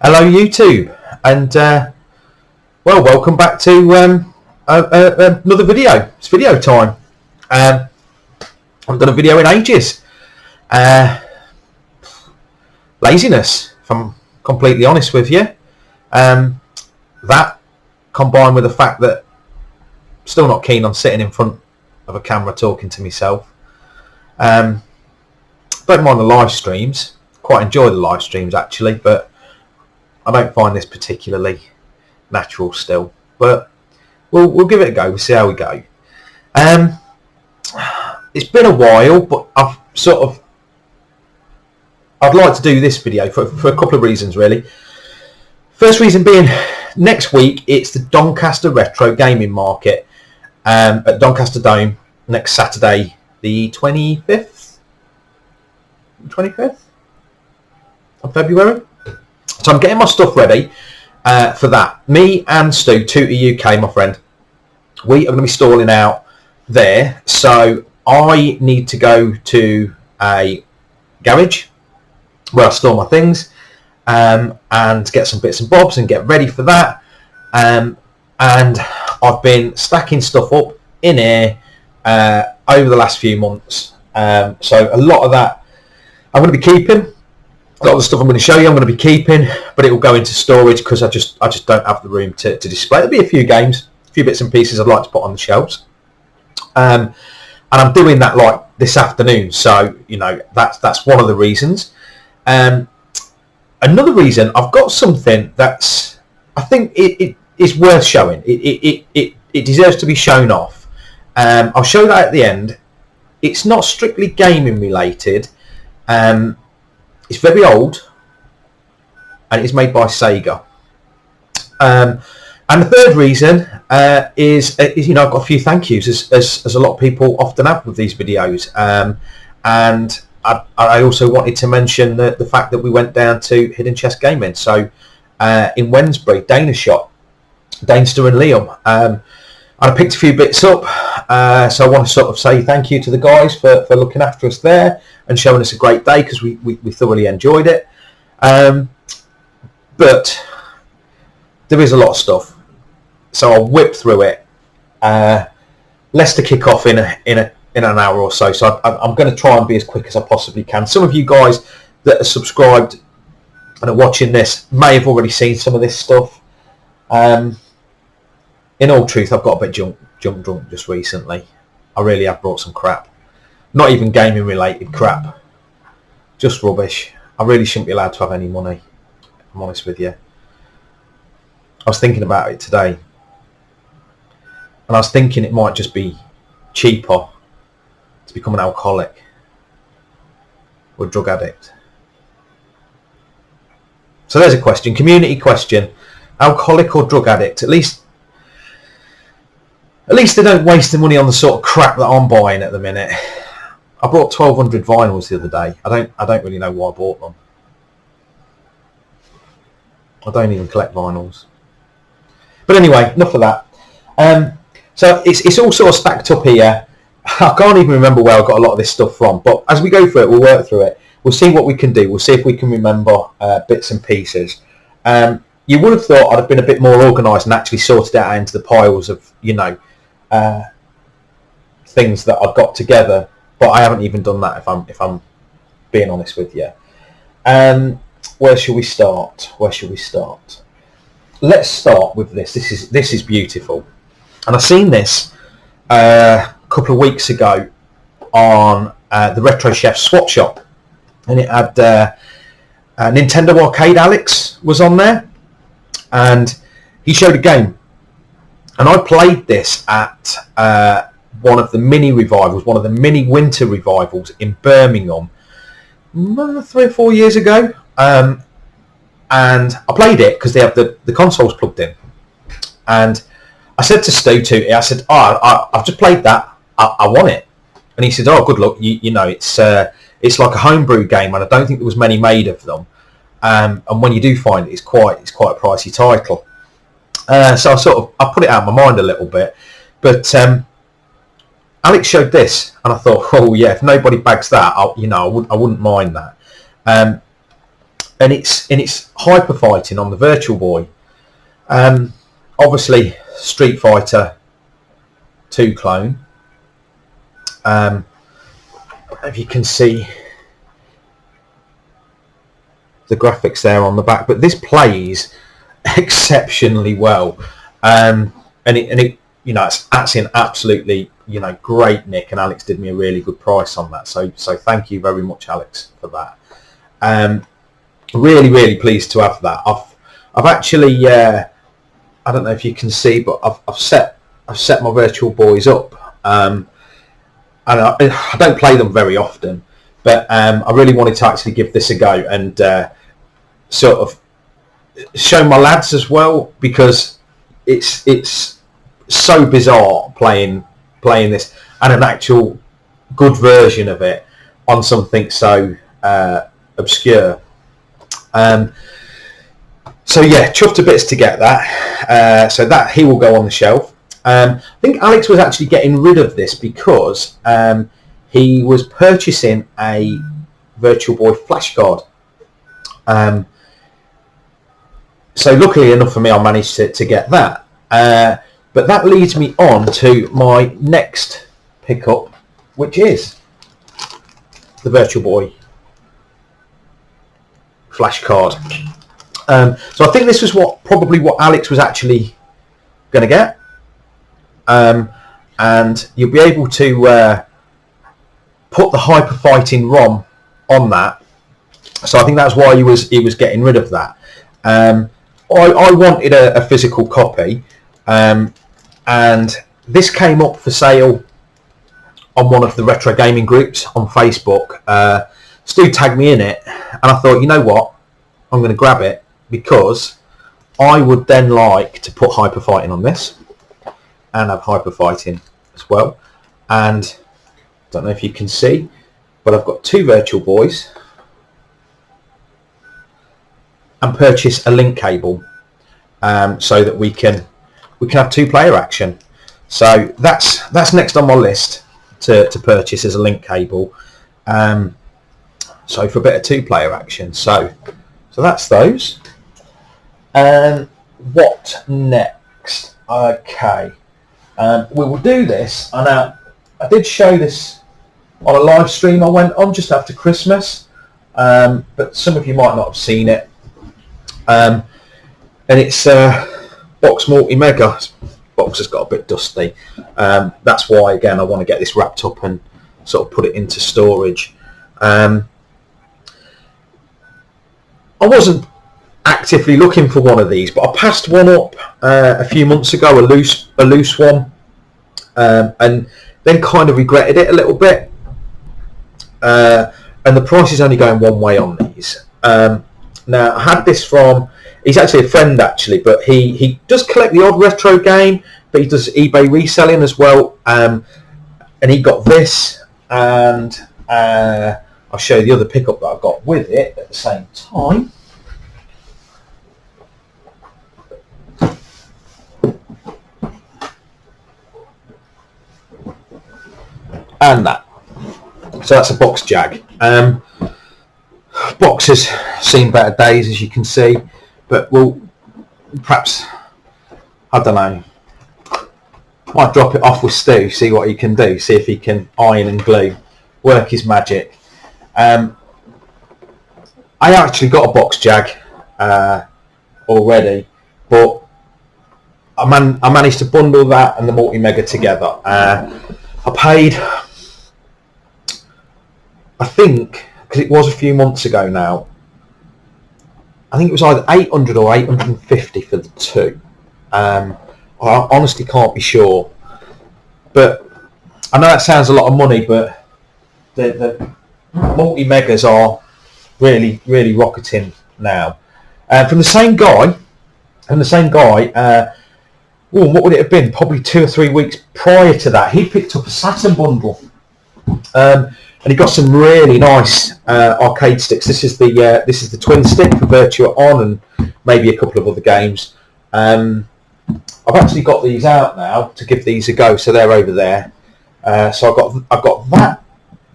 Hello YouTube, and well, welcome back to another video. It's video time. I've done a video in ages. Laziness, if I'm completely honest with you. That combined with the fact that I'm still not keen on sitting in front of a camera talking to myself. Don't mind the live streams. Quite enjoy the live streams actually, but I don't find this particularly natural still, but we'll give it a go. We'll see how we go. It's been a while, but I'd like to do this video for a couple of reasons really. First reason being, next week it's the Doncaster Retro Gaming Market at Doncaster Dome next Saturday, the 25th of February. So I'm getting my stuff ready for that. Me and Stu, Tutor UK, my friend, we are going to be stalling out there. So I need to go to a garage where I store my things and get some bits and bobs and get ready for that. And I've been stacking stuff up in here over the last few months. So a lot of that I'm going to be keeping. A lot of the stuff I'm going to show you I'm going to be keeping, but it will go into storage because I just don't have the room to display. There'll be a few games, a few bits and pieces I'd like to put on the shelves. And I'm doing that like this afternoon, so you know that's one of the reasons. Another reason, I've got something that's, I think it is worth showing. It deserves to be shown off. I'll show that at the end. It's not strictly gaming related. It's very old, and it's made by Sega. And the third reason is you know, I've got a few thank yous, as a lot of people often have with these videos. And I also wanted to mention the fact that we went down to Hidden Chest Gaming, so in Wednesbury, Daneshot, Dainster and Liam. And I picked a few bits up, so I want to sort of say thank you to the guys for looking after us there and showing us a great day, because we thoroughly enjoyed it. But there is a lot of stuff, so I'll whip through it. Less to kick off in an hour or so. So I'm going to try and be as quick as I possibly can. Some of you guys that are subscribed and are watching this may have already seen some of this stuff. In all truth, I've got a bit junk drunk just recently. I really have brought some crap. Not even gaming related crap. Just rubbish. I really shouldn't be allowed to have any money, if I'm honest with you. I was thinking about it today, and I was thinking it might just be cheaper to become an alcoholic or a drug addict. So there's a question, community question. Alcoholic or drug addict? At least they don't waste the money on the sort of crap that I'm buying at the minute. I bought 1,200 vinyls the other day. I don't really know why I bought them. I don't even collect vinyls. But anyway, enough of that. So it's all sort of stacked up here. I can't even remember where I got a lot of this stuff from. But as we go through it, we'll work through it. We'll see what we can do. We'll see if we can remember bits and pieces. You would have thought I'd have been a bit more organised and actually sorted it out into the piles of, you know, things that I've got together, but I haven't even done that, if I'm being honest with you. Where shall we start? Let's start with this. This is beautiful, and I seen this a couple of weeks ago on the Retro Chef Swap Shop, and it had Nintendo Arcade Alex was on there, and he showed a game. And I played this at one of the mini revivals, one of the mini winter revivals in Birmingham 3 or 4 years ago. And I played it because they have the consoles plugged in. And I said to Stu, I said, I've just played that. I want it. And he said, good luck. You know, it's like a homebrew game, and I don't think there was many made of them. And when you do find it, it's quite a pricey title. So I put it out of my mind a little bit, but Alex showed this, and I thought, oh yeah, if nobody bags that, I wouldn't mind that. and it's hyper fighting on the Virtual Boy. Obviously, Street Fighter 2 clone. If you can see the graphics there on the back, but this plays exceptionally well, and it you know, it's in absolutely, you know, great nick, and Alex did me a really good price on that, so thank you very much, Alex, for that. Really pleased to have that. I've actually I don't know if you can see, but I've set my Virtual Boys up, and I don't play them very often, but I really wanted to actually give this a go and sort of show my lads as well, because it's so bizarre playing this and an actual good version of it on something so obscure. So yeah, chuffed to bits to get that. So that he will go on the shelf. I think Alex was actually getting rid of this because he was purchasing a Virtual Boy flashcard. So luckily enough for me, I managed to get that. But that leads me on to my next pickup, which is the Virtual Boy flashcard. So I think this was probably what Alex was actually going to get. And you'll be able to put the Hyper Fighting ROM on that. So I think that's why he was getting rid of that. I wanted a physical copy, and this came up for sale on one of the retro gaming groups on Facebook. Stu tagged me in it, and I thought, you know what, I'm going to grab it, because I would then like to put Hyper Fighting on this and have Hyper Fighting as well. And I don't know if you can see, but I've got two Virtual Boys, and purchase a link cable so that we can have two-player action. So that's next on my list to purchase as a link cable. So for a bit of two-player action. So that's those. What next? Okay, we will do this. And I did show this on a live stream I went on just after Christmas, but some of you might not have seen it. And it's Box Multi-Mega. Box has got a bit dusty. That's why, again, I want to get this wrapped up and sort of put it into storage. I wasn't actively looking for one of these, but I passed one up a few months ago, a loose one, and then kind of regretted it a little bit. And the price is only going one way on these. Now, I had this from, he's actually a friend actually, but he does collect the odd retro game, but he does eBay reselling as well. And he got this, and I'll show you the other pickup that I got with it at the same time. And that. So that's a Box Jag. Box has seen better days, as you can see, but we'll perhaps, I don't know, might drop it off with Stu, see what he can do, see if he can iron and glue, work his magic. I actually got a Box Jag already, but I managed to bundle that and the Multi-Mega together. I paid, I think, because it was a few months ago now, I think it was either 800 or 850 for the two. I honestly can't be sure, but I know that sounds a lot of money, but the Multi-Megas are really rocketing now. From the same guy, what would it have been? Probably 2 or 3 weeks prior to that, he picked up a Saturn bundle. And he got some really nice arcade sticks. This is the twin stick for Virtua On and maybe a couple of other games. I've actually got these out now to give these a go, so they're over there. So I've got that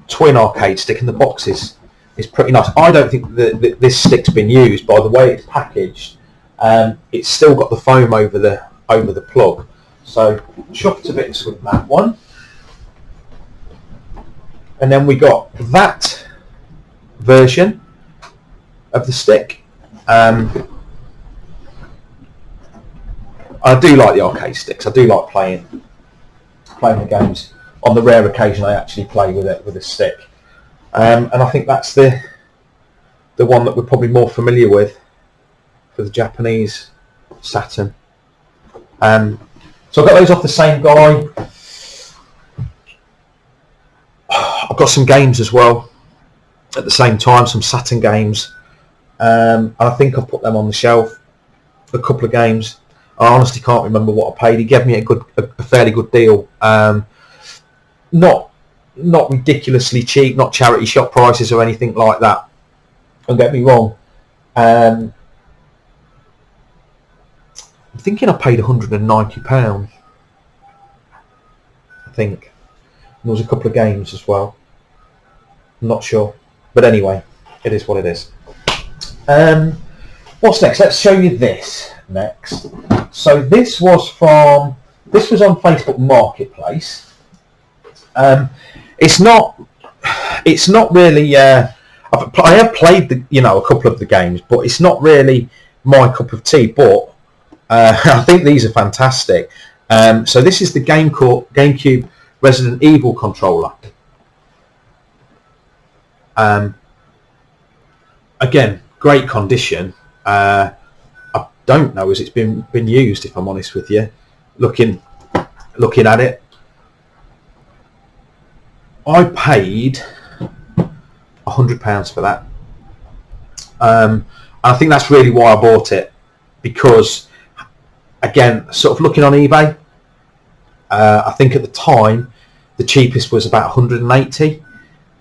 twin arcade stick, and the box is is pretty nice. I don't think that this stick's been used. By the way it's packaged, it's still got the foam over the plug. So chuffed to bits with that one. And then we got that version of the stick. I do like the arcade sticks. I do like playing the games. On the rare occasion I actually play with it with a stick. And I think that's the one that we're probably more familiar with for the Japanese Saturn. So I got those off the same guy. I've got some games as well at the same time, some Saturn games. And I think I've put them on the shelf. A couple of games. I honestly can't remember what I paid. He gave me a fairly good deal. Not ridiculously cheap, not charity shop prices or anything like that. Don't get me wrong. I'm thinking I paid £190. I think. And there was a couple of games as well. I'm not sure. But anyway, it is what it is. What's next? Let's show you this next. So this was on Facebook Marketplace. It's not really. I have played a couple of the games, but it's not really my cup of tea. But I think these are fantastic. So this is the GameCube Resident Evil controller. Again, great condition. I don't know as it's been used, if I'm honest with you. Looking at it, I paid £100 for that. I think that's really why I bought it, because again, sort of looking on eBay, I think at the time the cheapest was about 180.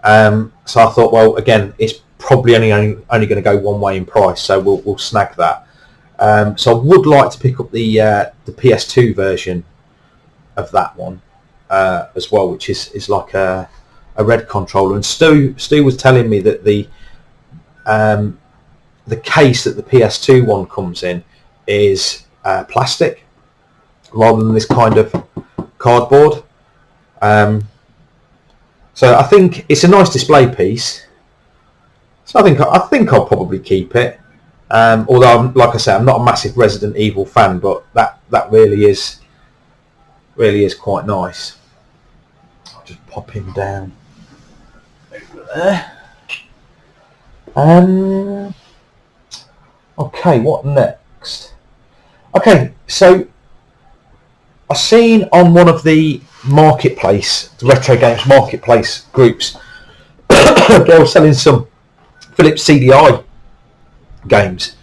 So I thought, well, again, it's probably only going to go one way in price, so we'll snag that. So I would like to pick up the PS2 version of that one as well, which is like a red controller. And Stu was telling me that the case that the PS2 one comes in is plastic rather than this kind of cardboard. So I think it's a nice display piece. So I think I'll probably keep it. Although, like I say, I'm not a massive Resident Evil fan, but that really is quite nice. I'll just pop him down over there. Okay, what next? Okay, so I've seen on one of the the Retro Games Marketplace groups, they were selling some Philips CDI games,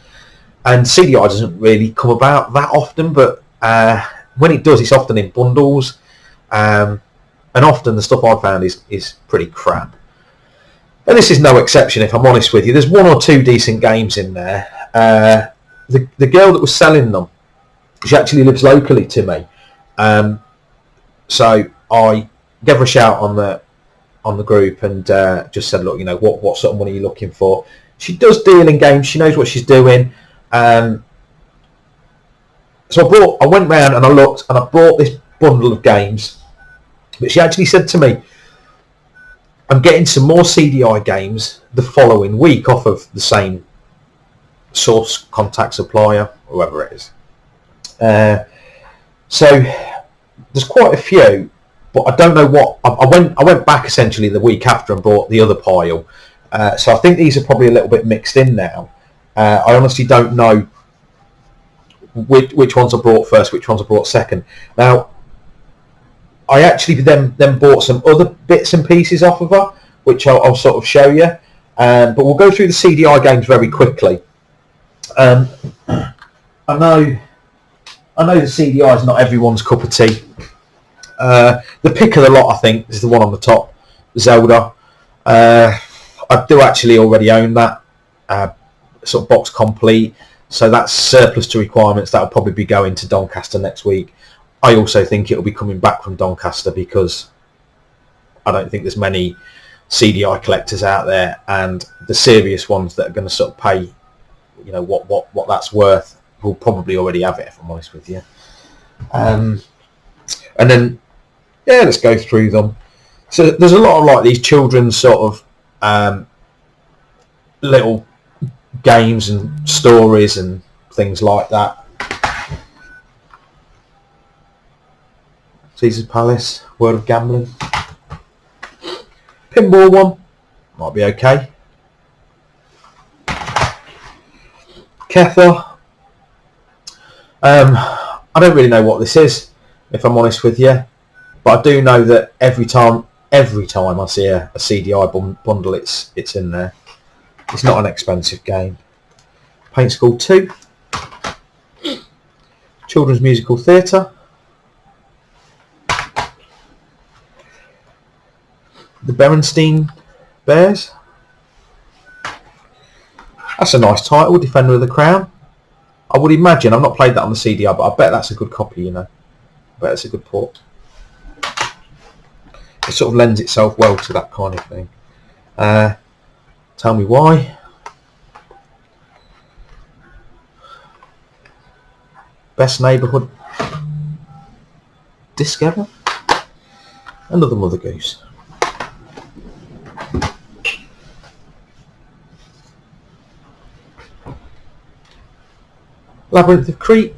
and CDI doesn't really come about that often, but when it does, it's often in bundles, and often the stuff I've found is pretty crap. And this is no exception, if I'm honest with you. There's one or two decent games in there. The girl that was selling them, she actually lives locally to me, so I gave her a shout on the group and just said, look, what sort of money are you looking for? She does deal in games. She knows what she's doing. So I went round and I looked and I bought this bundle of games. But she actually said to me, I'm getting some more CDI games the following week off of the same source contact supplier, whoever it is. So there's quite a few, but I don't know what. I went back essentially the week after and bought the other pile. So I think these are probably a little bit mixed in now. I honestly don't know which ones I brought first, which ones I brought second. Now, I actually then bought some other bits and pieces off of her, which I'll sort of show you. But we'll go through the CDI games very quickly. I know the CDI is not everyone's cup of tea. The pick of the lot, I think, is the one on the top, Zelda. I do actually already own that sort of box complete, so that's surplus to requirements. That'll probably be going to Doncaster next week. I also think it'll be coming back from Doncaster because I don't think there's many CDI collectors out there, and the serious ones that are going to sort of pay, you know, what that's worth, will probably already have it, if I'm honest with you. And then, yeah, let's go through them. So there's a lot of like these children's sort of little games and stories and things like that. Caesar's Palace, World of Gambling. Pinball one, might be okay. Kether. I don't really know what this is, if I'm honest with you, but I do know that every time I see a CDI bundle, it's in there. It's not an expensive game. Paint School 2. Children's Musical Theatre. The Berenstein Bears. That's a nice title, Defender of the Crown. I would imagine, I've not played that on the CDI, but I bet that's a good copy, you know. I bet it's a good port. It sort of lends itself well to that kind of thing. Tell Me Why. Best Neighbourhood Disc Ever. Another Mother Goose. Labyrinth of Crete.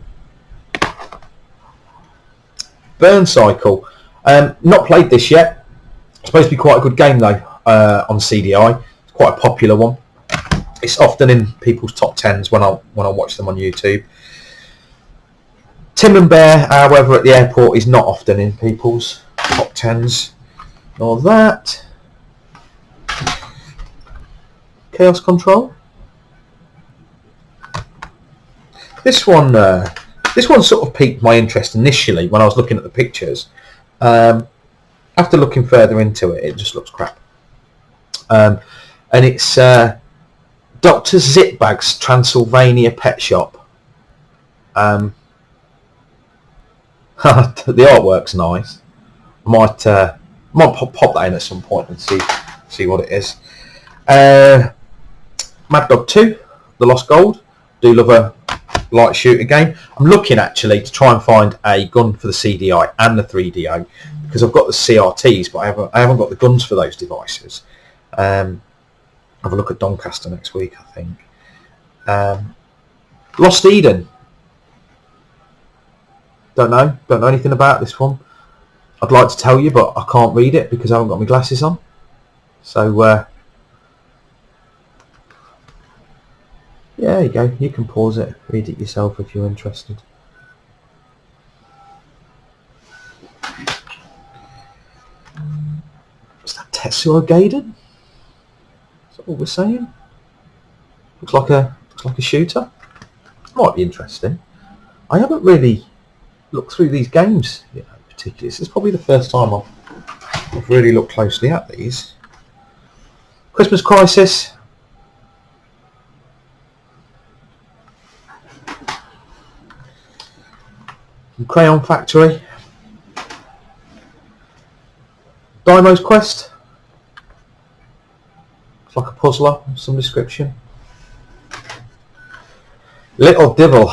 Burn Cycle. Not played this yet. It's supposed to be quite a good game though, on CDI. It's quite a popular one. It's often in people's top 10s when I watch them on YouTube. Tim and Bear, however, at the airport is not often in people's top 10s. Nor that. Chaos Control. This one sort of piqued my interest initially when I was looking at the pictures. After looking further into it, it just looks crap. And it's Dr. Zitbag's Transylvania Pet Shop. The artwork's nice. I might pop that in at some point and see what it is. Mad Dog 2, The Lost Gold. Do love a light shooter game. I'm looking actually to try and find a gun for the CDI and the 3DO, because I've got the CRTs, but I haven't got the guns for those devices. Have a look at Doncaster next week, I think. Lost Eden. Don't know anything about this one. I'd like to tell you, but I can't read it because I haven't got my glasses on. So yeah, there you go. You can pause it, read it yourself if you're interested. Is that Tetsuo Gaiden? Is that what we're saying? Looks like a shooter. Might be interesting. I haven't really looked through these games, you know, particularly. This is probably the first time I've really looked closely at these. Christmas Crisis. Crayon Factory. Dymo's Quest. It's like a puzzler of some description. Little Devil.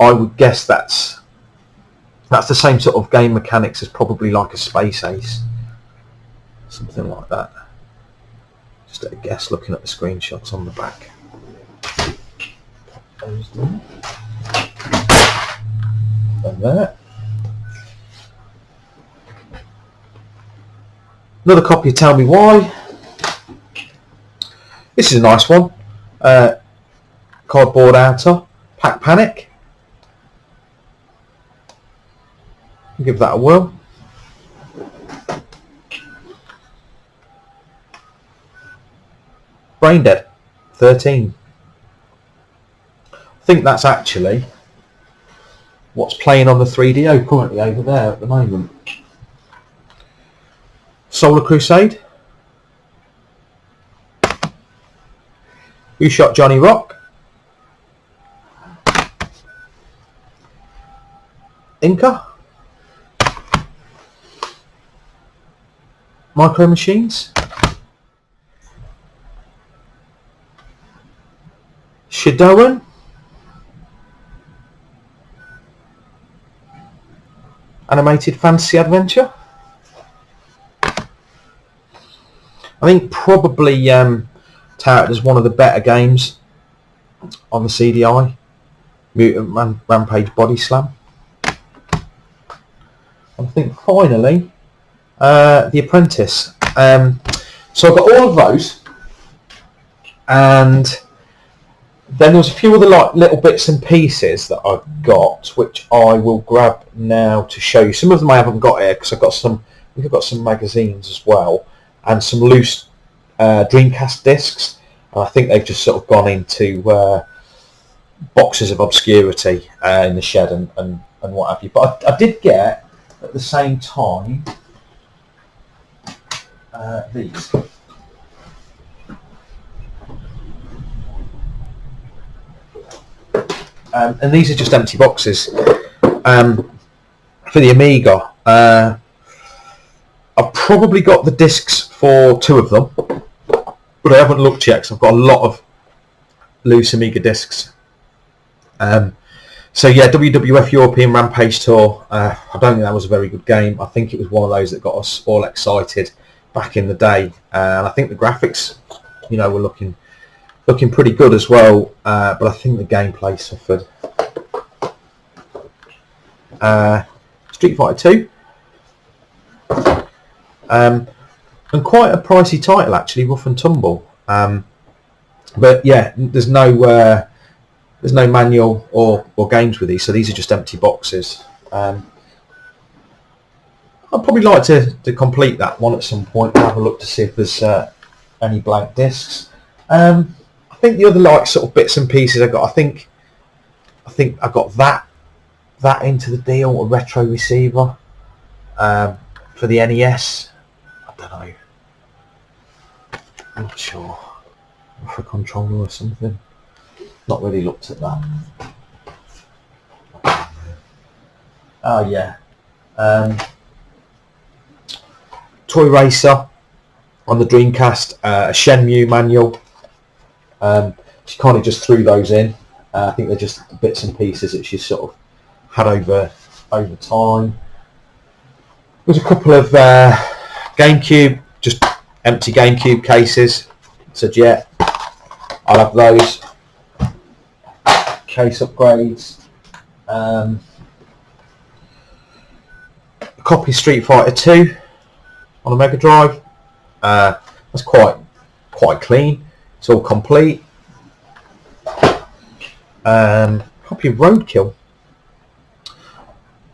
I would guess that's the same sort of game mechanics as probably like a Space Ace. Something like that. Just at a guess looking at the screenshots on the back. And that. Another copy of Tell Me Why. This is a nice one. Cardboard outer. Pack Panic. I'll give that a whirl. Brain Dead 13. I think that's actually what's playing on the 3DO currently over there at the moment. Solar Crusade. Who Shot Johnny Rock? Inca. Micro Machines. Shadowrun. Animated Fantasy Adventure. I think probably touted as one of the better games on the CDI. Mutant Rampage Body Slam. I think finally The Apprentice. So I've got all of those, and then there was a few other like little bits and pieces that I've got, which I will grab now to show you. Some of them I haven't got here because I think I've got some magazines as well, and some loose Dreamcast discs. And I think they've just sort of gone into boxes of obscurity in the shed and what have you. But I did get at the same time these. And these are just empty boxes for the Amiga. I've probably got the discs for 2 of them, but I haven't looked yet because I've got a lot of loose Amiga discs. So yeah, WWF European Rampage Tour. I don't think that was a very good game. I think it was one of those that got us all excited back in the day, and I think the graphics, were looking pretty good as well. But I think the gameplay suffered. Street Fighter 2. And quite a pricey title actually, Rough and Tumble. But yeah, there's no manual or games with these, so these are just empty boxes. I'd probably like to complete that one at some point and have a look to see if there's any blank discs. I think the other sort of bits and pieces I got. I think I got that into the deal, a retro receiver for the NES. I don't know. I'm not sure. For a controller or something. Not really looked at that. Oh yeah. Toy Racer on the Dreamcast, a Shenmue manual. She kind of just threw those in. I think they're just bits and pieces that she sort of had over time. There's a couple of GameCube, just empty GameCube cases. Said yeah, I'll have those. Case upgrades. A copy of Street Fighter 2 on a Mega Drive. That's quite clean. It's all complete. Copy of Roadkill.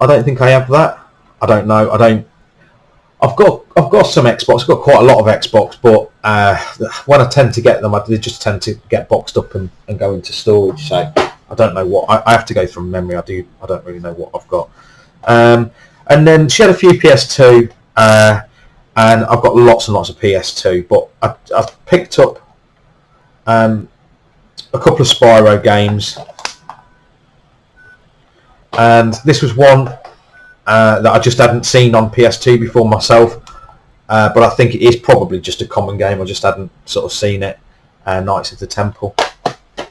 I don't think I have that. I don't know. I've got some Xbox. I've got quite a lot of Xbox, but when I tend to get them, they just tend to get boxed up and go into storage. So I don't know what I have to go from memory. I don't really know what I've got. And then she had a few PS2, and I've got lots and lots of PS2. But I've picked up a couple of Spyro games, and this was one that I just hadn't seen on PS2 before myself. But I think it is probably just a common game. I just hadn't sort of seen it. Knights of the Temple.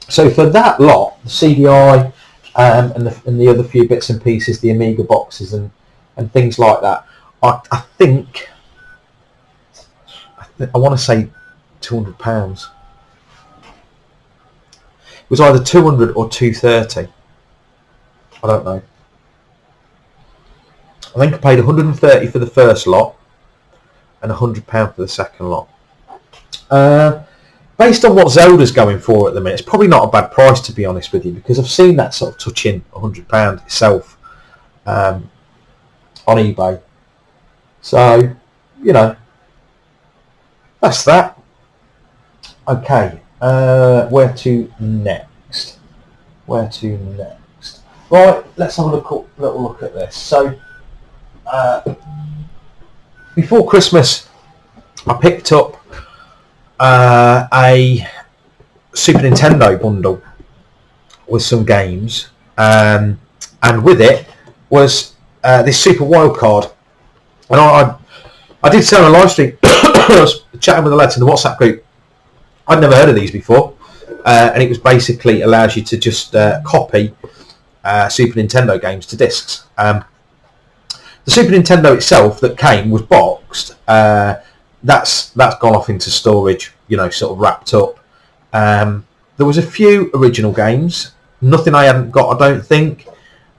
So for that lot, the CDI and the other few bits and pieces, the Amiga boxes and things like that, I think I want to say £200. It was either 200 or 230. I don't know. I think I paid 130 for the first lot and £100 for the second lot. Based on what Zelda's going for at the minute, it's probably not a bad price, to be honest with you, because I've seen that sort of touching £100 itself on eBay. So, that's that. Okay, where to next? Right, let's have a little look at this. So, before Christmas, I picked up a Super Nintendo bundle with some games, and with it was this Super Wild Card. And I did say on a live stream, I was chatting with the lads in the WhatsApp group. I'd never heard of these before, and it was basically allows you to just copy Super Nintendo games to discs. The Super Nintendo itself that came was boxed. That's gone off into storage, sort of wrapped up. There was a few original games, nothing I hadn't got, I don't think.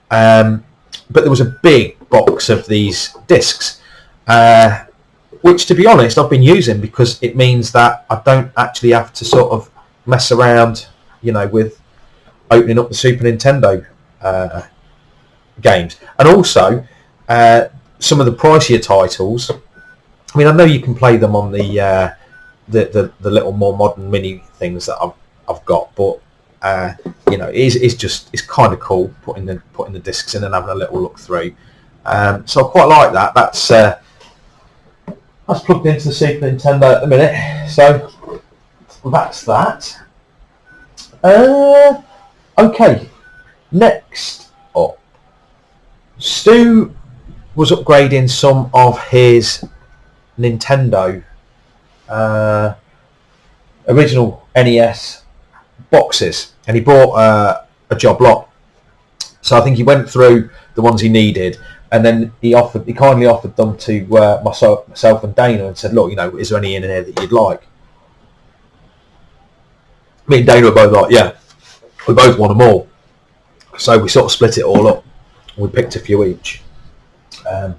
But there was a big box of these discs, which, to be honest, I've been using because it means that I don't actually have to sort of mess around, with opening up the Super Nintendo games. And also, some of the pricier titles. I mean, I know you can play them on the little more modern mini things that I've got, but it's kind of cool putting the discs in and having a little look through. So I quite like that. That's plugged into the Super Nintendo at the minute. So that's that. Okay, next up, Stu was upgrading some of his Nintendo original NES boxes, and he bought a job lot. So I think he went through the ones he needed, and then he kindly offered them to myself and Dana, and said, look, is there any in here that you'd like? Me and Dana were both like, yeah, we both want them all. So we sort of split it all up. We picked a few each, and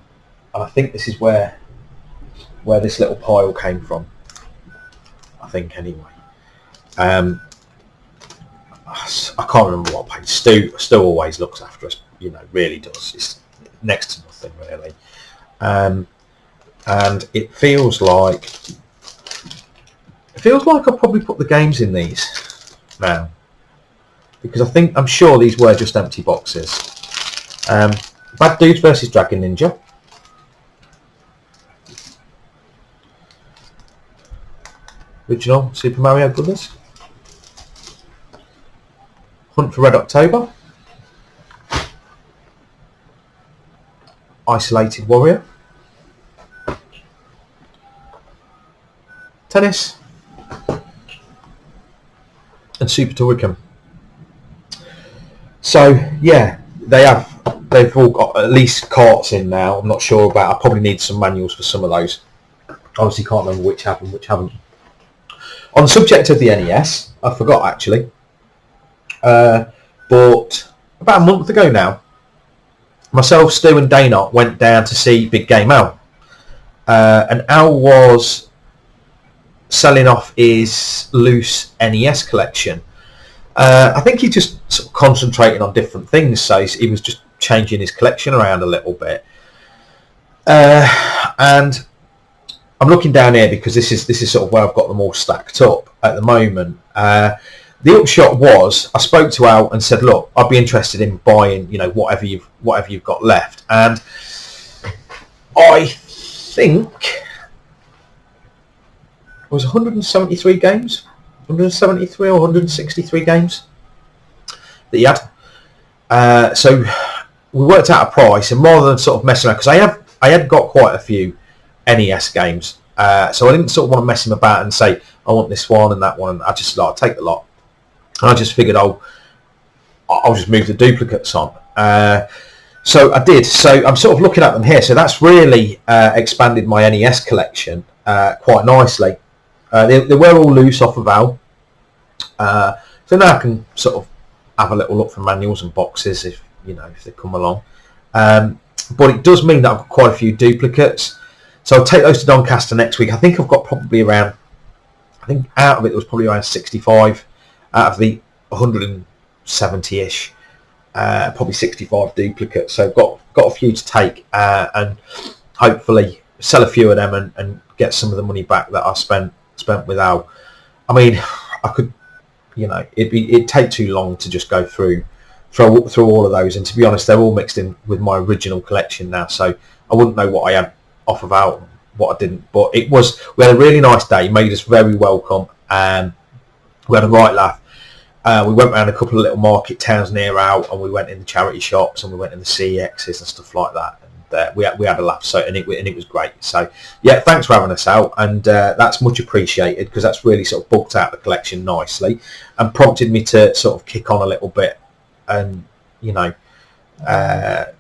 I think this is where this little pile came from. I think anyway. I can't remember what page. Stu always looks after us. Really does. It's next to nothing really. And it feels like I'll probably put the games in these now, because I'm sure these were just empty boxes. Bad Dudes versus Dragon Ninja. Original Super Mario Brothers. Hunt for Red October. Isolated Warrior. Tennis. And Super Turrican. So yeah, they've all got at least carts in now. I'm not sure about. I probably need some manuals for some of those. Obviously can't remember which have and which haven't. On the subject of the NES, I forgot actually, but about a month ago now, myself, Stu and Dana went down to see Big Game Al. And Al was selling off his loose NES collection. I think he just sort of concentrated on different things, so he was just changing his collection around a little bit. And I'm looking down here because this is sort of where I've got them all stacked up at the moment. The upshot was I spoke to Al and said, look, I'd be interested in buying, whatever you've got left. And I think it was 173 games, 173 or 163 games that he had. So we worked out a price, and rather than sort of messing around, because I had got quite a few NES games, so I didn't sort of want to mess him about and say I want this one and that one. I just I'll take the lot, and I just figured I'll just move the duplicates on. So I did. So I'm sort of looking at them here. So that's really expanded my NES collection quite nicely. They were all loose off of Al, so now I can sort of have a little look for manuals and boxes if they come along. But it does mean that I've got quite a few duplicates. So I'll take those to Doncaster next week. I think I've got probably around, out of it there was probably around 65 out of the 170-ish, probably 65 duplicates. So I've got a few to take and hopefully sell a few of them and get some of the money back that I spent with Al. I mean, I could, it'd take too long to just go through all of those. And to be honest, they're all mixed in with my original collection now. So I wouldn't know what I had off of Al, what I didn't. But we had a really nice day. He made us very welcome. We had a right laugh. We went around a couple of little market towns near Al, and we went in the charity shops, and we went in the CEXs and stuff like that. And we had a laugh. So and it was great. So yeah, thanks for having us out, and that's much appreciated, because that's really sort of bulked out the collection nicely and prompted me to sort of kick on a little bit. And you know, at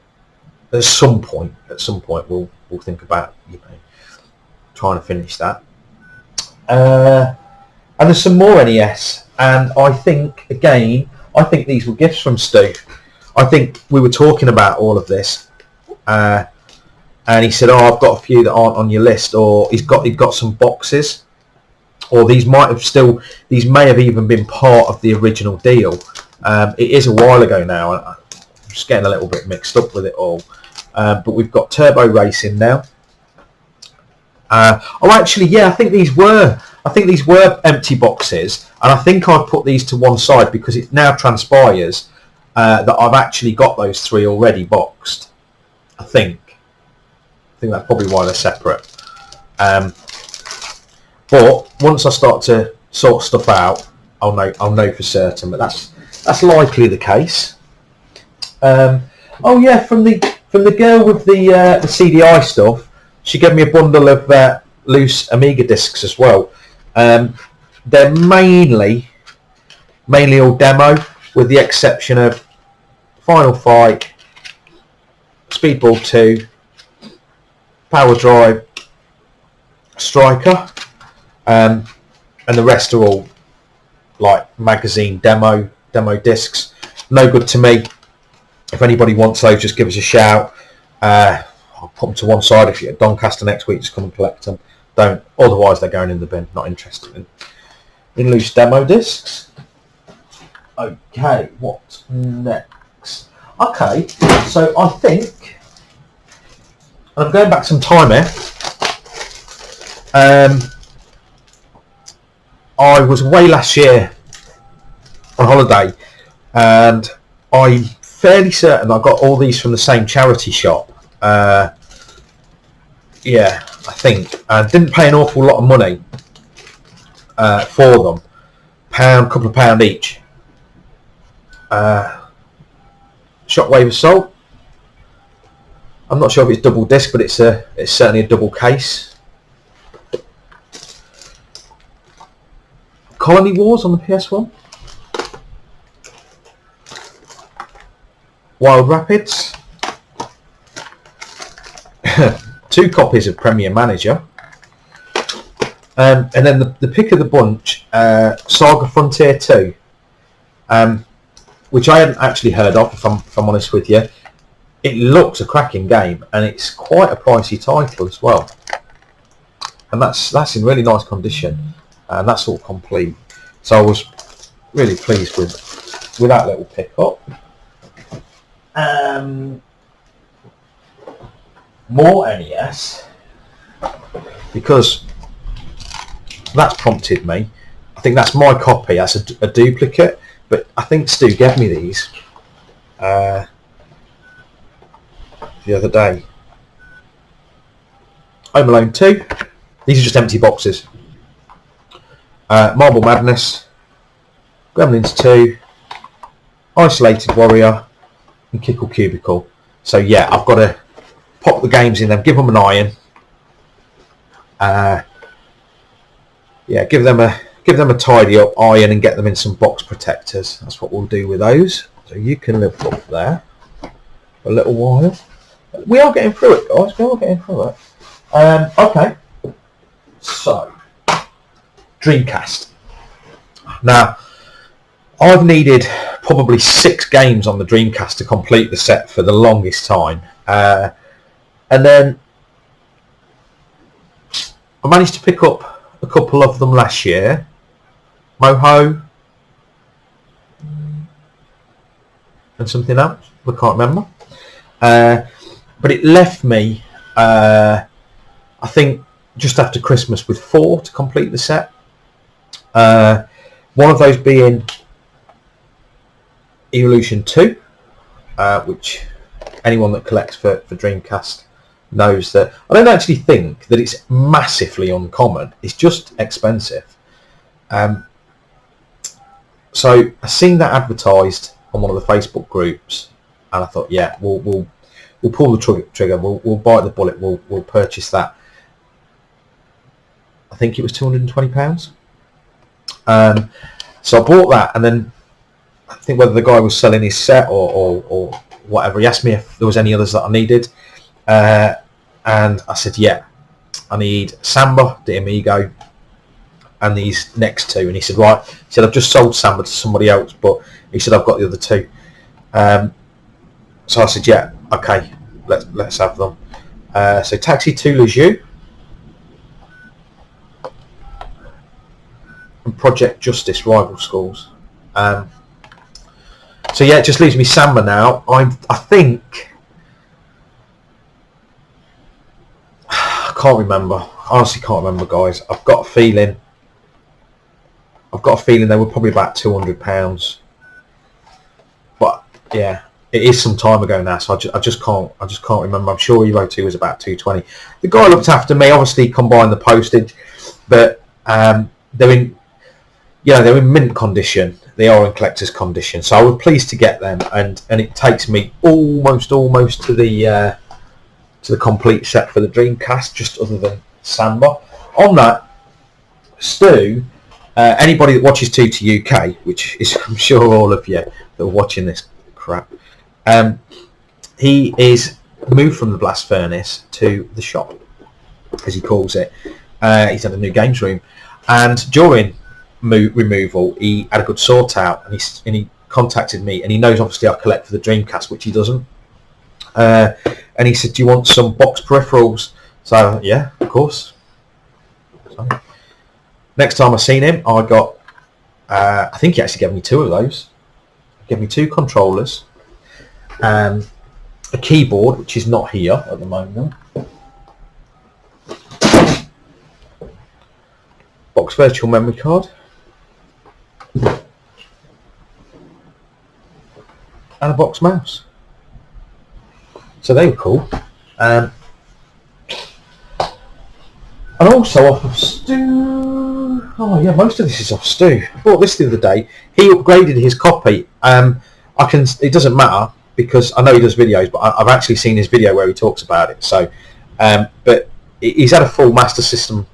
some point we'll think about, you know, trying to finish that. And there's some more NES, and I think these were gifts from Stu. I think we were talking about all of this, and he said, "Oh, I've got a few that aren't on your list," or he's got some boxes, or these may have even been part of the original deal. It is a while ago now. I'm just getting a little bit mixed up with it all, but we've got Turbo Racing now. I think these were empty boxes, and I think I've put these to one side because it now transpires that I've actually got those 3 already boxed. I think that's probably why they're separate. But once I start to sort stuff out, I'll know for certain. But that's likely the case. From the girl with the CDI stuff. She gave me a bundle of loose Amiga discs as well. They're mainly all demo, with the exception of Final Fight, Speedball 2, Power Drive, Striker, and the rest are all like magazine demo discs. No good to me. If anybody wants those, just give us a shout. I'll put them to one side. If you're at Doncaster next week, just come and collect them. Don't. Otherwise, they're going in the bin. Not interested in loose demo discs. Okay, what next? Okay, so I think, and I'm going back some time here. I was away last year on holiday, and I'm fairly certain I got all these from the same charity shop. I think. I didn't pay an awful lot of money for them. Couple of pound each. Shockwave Assault. I'm not sure if it's double disc, but it's certainly a double case. Colony Wars on the PS1. Wild Rapids. 2 copies of Premier Manager. And then the pick of the bunch, Saga Frontier 2, which I hadn't actually heard of, if I'm honest with you. It looks a cracking game, and it's quite a pricey title as well. And that's in really nice condition, and that's all complete. So I was really pleased with that little pick-up. More NES, because that's prompted me. I think that's my copy. That's a duplicate, but I think Stu gave me these the other day. Home Alone 2. These are just empty boxes. Marble Madness, Gremlins 2, Isolated Warrior, and Kickle Cubicle. So yeah, I've got to pop the games in them, give them an iron. Give them a tidy up iron and get them in some box protectors. That's what we'll do with those. So you can live up there for a little while. We are getting through it, guys. We are getting through it. Okay. So, Dreamcast. Now, I've needed probably 6 games on the Dreamcast to complete the set for the longest time. And then I managed to pick up a couple of them last year. Moho and something else. I can't remember. But it left me, I think, just after Christmas with 4 to complete the set. One of those being Evolution 2, which anyone that collects for Dreamcast knows that. I don't actually think that it's massively uncommon. It's just expensive. So I seen that advertised on one of the Facebook groups, and I thought, yeah, we'll we'll pull the trigger, we'll bite the bullet, we'll purchase that. I think it was £220. So I bought that, and then I think whether the guy was selling his set or whatever, he asked me if there was any others that I needed, and I said, yeah, I need Samba de Amigo and these next two. And he said, right, he said, I've just sold Samba to somebody else, but he said, I've got the other two. So I said, yeah, okay, let's have them. So Taxi to Le Jeu and Project Justice Rival Schools. So yeah, it just leaves me Samba now. I think, I can't remember. Honestly, can't remember, guys. I've got a feeling they were probably about £200. But yeah, it is some time ago now, so I just can't remember. I'm sure Evo 2 was about £220. The guy looked after me, obviously combined the postage, but they're in mint condition. They are in collector's condition, so I was pleased to get them, and it takes me almost to the complete set for the Dreamcast, just other than Samba. On that, Stu, anybody that watches 2 UK, which is I'm sure all of you that are watching this crap, he is moved from the blast furnace to the shop, as he calls it. He's had a new games room, and during removal he had a good sort out, and he contacted me, and he knows obviously I collect for the Dreamcast, which he doesn't, and he said, do you want some box peripherals? So yeah, of course. So, next time I seen him, I got I think he actually gave me 2 of those. He gave me 2 controllers, a keyboard, which is not here at the moment, box virtual memory card, and a box mouse. So they were cool. And also off of Stu. Oh yeah, most of this is off Stu. I bought this the other day. He upgraded his copy. It doesn't matter because I know he does videos, but I've actually seen his video where he talks about it. So, but he's had a full Master System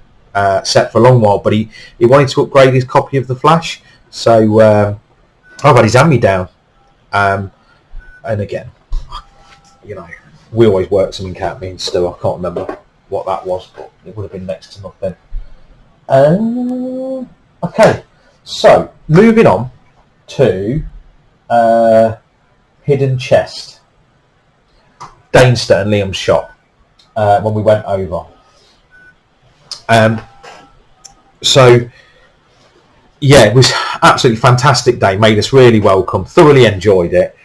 set for a long while, but he wanted to upgrade his copy of the Flash. So I've had his hand-me-down. And again, you know, we always work something out, me and Stu. I can't remember what that was, but it would have been next to nothing. Okay, so moving on to Hidden Chest, Dainster and Liam's shop, when we went over. So yeah, it was absolutely fantastic day. Made us really welcome. Thoroughly enjoyed it.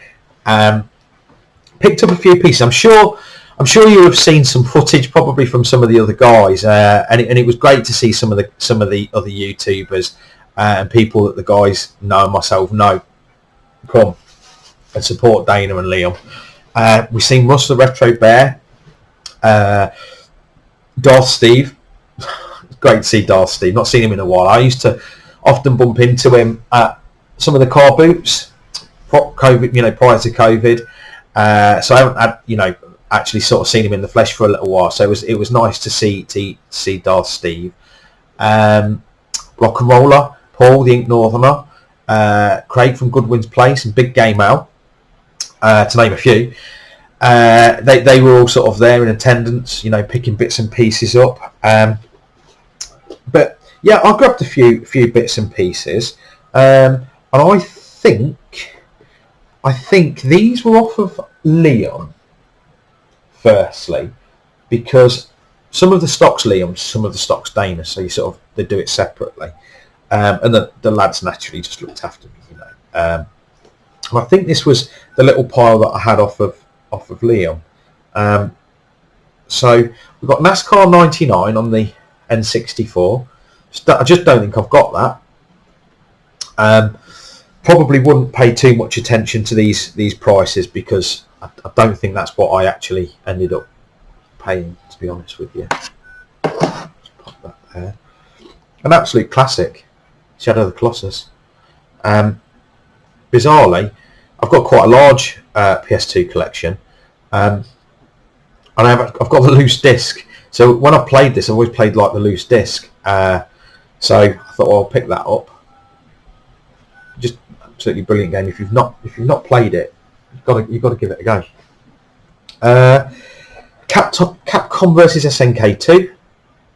Picked up a few pieces. I'm sure you have seen some footage, probably from some of the other guys, and it was great to see some of the other YouTubers and people that the guys know and myself know come and support Dana and Liam. We've seen Russ the Retro Bear, Darth Steve. Great to see Darth Steve. Not seen him in a while. I used to often bump into him at some of the car booths, COVID, prior to COVID. So I haven't had, actually sort of seen him in the flesh for a little while. So it was nice to see Darth Steve. Rock and Roller, Paul the Ink Northerner, Craig from Goodwin's Place, and Big Game Al, to name a few. They were all sort of there in attendance, picking bits and pieces up. But yeah, I grabbed a few bits and pieces, and I think these were off of Liam, firstly, because some of the stocks Liam, some of the stocks Dana, so they do it separately, and the lads naturally just looked after me, And I think this was the little pile that I had off of Liam. So we've got NASCAR 99 on the N64. I just don't think I've got that. Probably wouldn't pay too much attention to these prices because I don't think that's what I actually ended up paying, to be honest with you. Just pop that there. An absolute classic, Shadow of the Colossus. Bizarrely, I've got quite a large PS2 collection. and I've got the loose disc. So when I played this, I always played like the loose disc. So I thought, well, I'll pick that up. Just absolutely brilliant game. If you've not played it, you've got to give it a go. Capcom versus SNK2.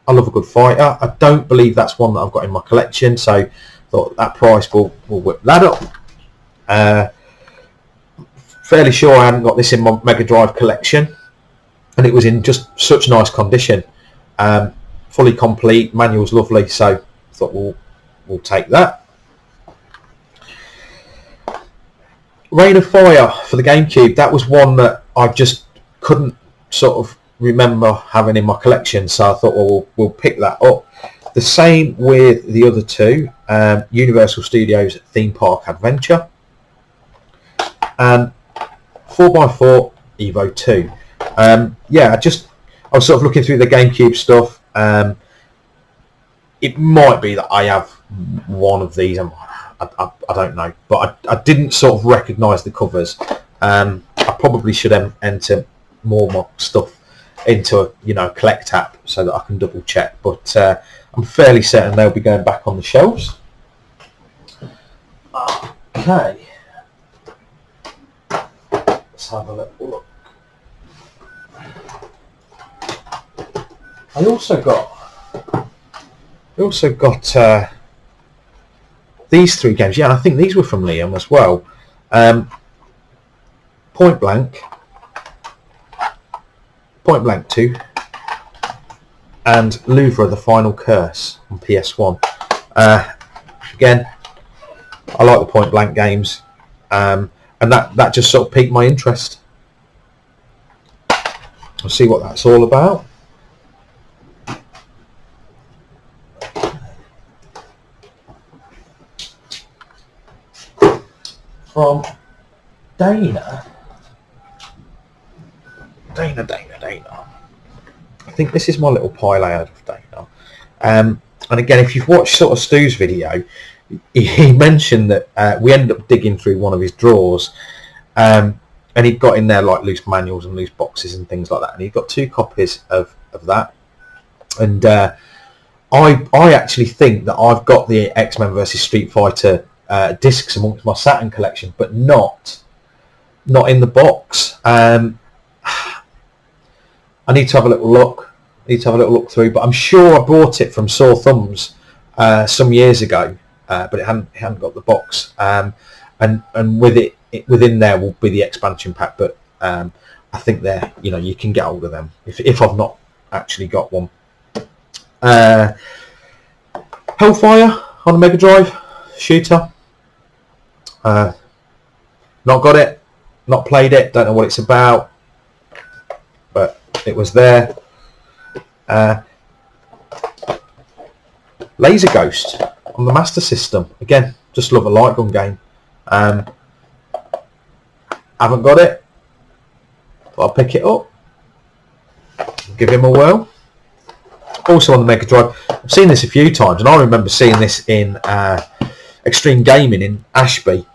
I love a good fighter. I don't believe that's one that I've got in my collection, so I thought that price will whip that up. Fairly sure I hadn't got this in my Mega Drive collection, and it was in just such nice condition. Fully complete, manual's lovely, so I thought we'll take that. Reign of Fire for the GameCube. That was one that I just couldn't sort of remember having in my collection, so I thought, well, we'll pick that up. The same with the other two, Universal Studios Theme Park Adventure and 4x4 Evo 2. Yeah, I was sort of looking through the GameCube stuff. It might be that I have one of these. I don't know, but I didn't sort of recognise the covers. I probably should enter more of my stuff into a collect app so that I can double check. But I'm fairly certain they'll be going back on the shelves. Okay, let's have a little look. I also got these three games. Yeah, and I think these were from Liam as well. Point Blank 2, and Louvre: The Final Curse on PS1. Again, I like the Point Blank games, and that just sort of piqued my interest. I'll see what that's all about. From Dana. I think this is my little pile I had of Dana. And again, if you've watched sort of Stu's video, he mentioned that we ended up digging through one of his drawers, and he'd got in there like loose manuals and loose boxes and things like that, and he'd got 2 copies of that. And I actually think that I've got the X-Men versus Street Fighter discs amongst my Saturn collection, but not in the box. I need to have a little look through, but I'm sure I bought it from Sore Thumbs some years ago, but it hadn't got the box. And with it within there will be the expansion pack, but I think you can get hold of them if I've not actually got one. Hellfire on a Mega Drive shooter. Not got it, not played it, don't know what it's about, but it was there. Laser Ghost on the Master System. Again, just love a light gun game. Haven't got it, but I'll pick it up, give him a whirl. Also on the Mega Drive. I've seen this a few times, and I remember seeing this in Extreme Gaming in Ashby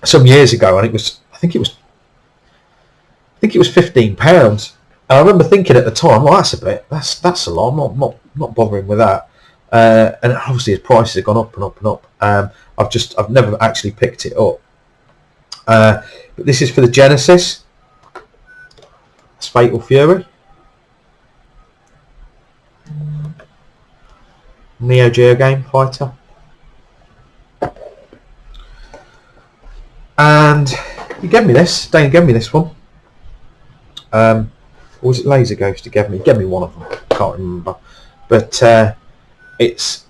some years ago, and I think it was £15. And I remember thinking at the time, well, that's a lot. I'm not bothering with that. And obviously his prices have gone up and up and up. I've never actually picked it up. But this is for the Genesis. It's Fatal Fury. Neo Geo game fighter. And you gave me this. Dane gave me this one. Or was it Laser Ghost he gave me? He gave me one of them. Can't remember. But it's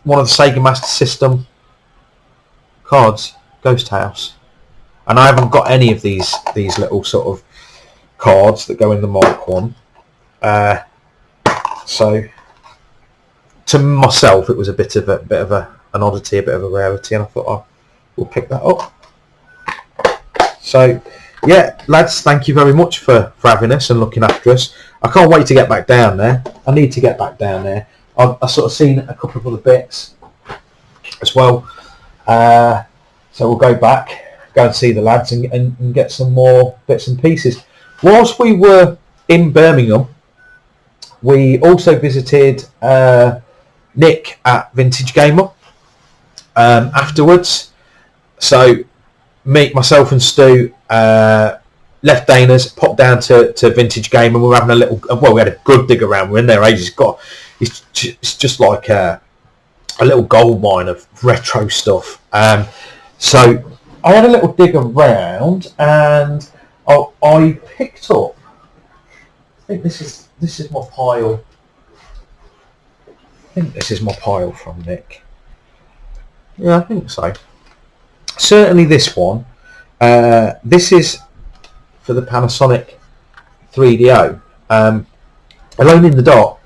one of the Sega Master System cards, Ghost House. And I haven't got any of these little sort of cards that go in the Mark 1. So to myself, it was a bit of an oddity, a bit of a rarity, and I thought we'll pick that up. So yeah, lads, thank you very much for having us and looking after us. I can't wait to get back down there. I need to get back down there. I've sort of seen a couple of other bits as well. So we'll go back, go and see the lads and get some more bits and pieces. Whilst we were in Birmingham, we also visited Nick at Vintage Gamer afterwards. So myself and Stu left Dana's, popped down to Vintage Gamer, and we were having a little. Well, we had a good dig around. We were in there ages. It's just like a little gold mine of retro stuff. So I had a little dig around, and I picked up. I think this is my pile. I think this is my pile from Nick. Yeah, I think so. Certainly this one. This is for the Panasonic 3DO. Alone in the Dark.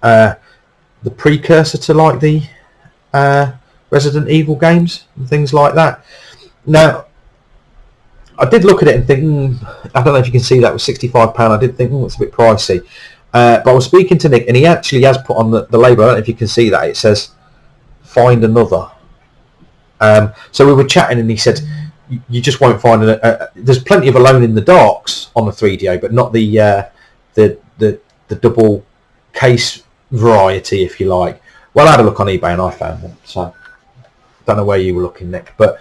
The precursor to like the Resident Evil games and things like that. Now, I did look at it and think, I don't know if you can see that was £65. I did think, it's a bit pricey. But I was speaking to Nick, and he actually has put on the label, I don't know if you can see that, it says, find another. So we were chatting, and he said, you just won't find there's plenty of Alone in the Darks on the 3DO, but not the double case variety, if you like. Well, I had a look on eBay and I found one, so don't know where you were looking, Nick, but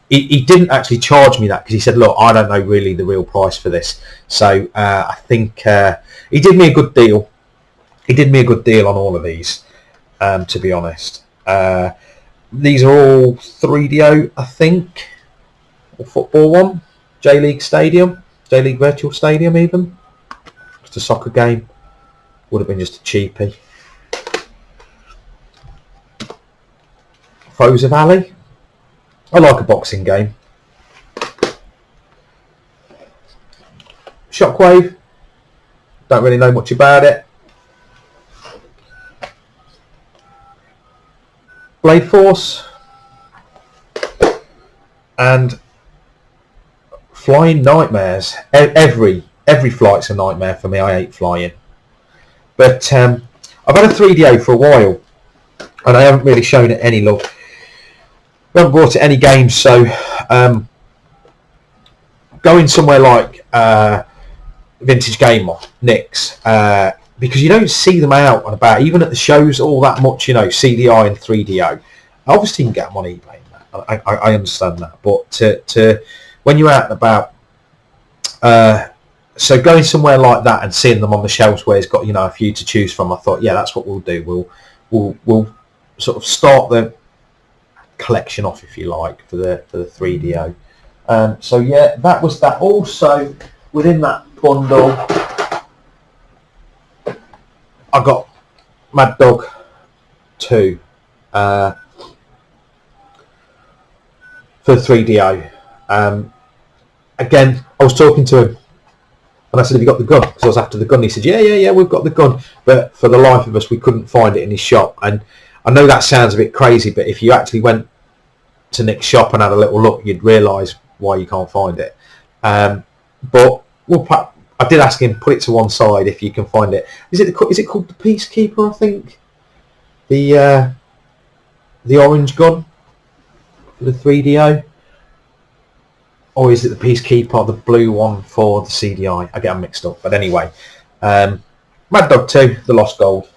he didn't actually charge me that, because he said, look, I don't know really the real price for this. So I think he did me a good deal. He did me a good deal on all of these, to be honest. These are all 3DO, I think, or football one, J-League Stadium, J-League Virtual Stadium even. Just a soccer game. Would have been just a cheapie. Foes of Alley. I like a boxing game. Shockwave. Don't really know much about it. Blade Force. And Flying Nightmares. Every flight's a nightmare for me. I hate flying. But I've had a 3DO for a while, and I haven't really shown it any love. I haven't brought it any games, so going somewhere like Vintage Gamer, Nick's, because you don't see them out and about, even at the shows, all that much, you know, CDI and 3DO. Obviously you can get them on eBay and that. I understand that, but to when you're out and about, so going somewhere like that and seeing them on the shelves where it's got, you know, a few to choose from, I thought, yeah, that's what we'll do. We'll sort of start the collection off, if you like, for the 3DO. So yeah, that was that. Also within that bundle, I got Mad Dog 2 for the 3DO. Again, I was talking to him, and I said, have you got the gun? Because I was after the gun. He said, yeah, we've got the gun. But for the life of us, we couldn't find it in his shop. And I know that sounds a bit crazy, but if you actually went to Nick's shop and had a little look, you'd realise why you can't find it. But I did ask him, put it to one side if you can find it. Is it called the Peacekeeper, I think? The orange gun for the 3DO? Or is it the Peacekeeper, the blue one for the CDI? I get them mixed up. But anyway, Mad Dog 2, the Lost Gold.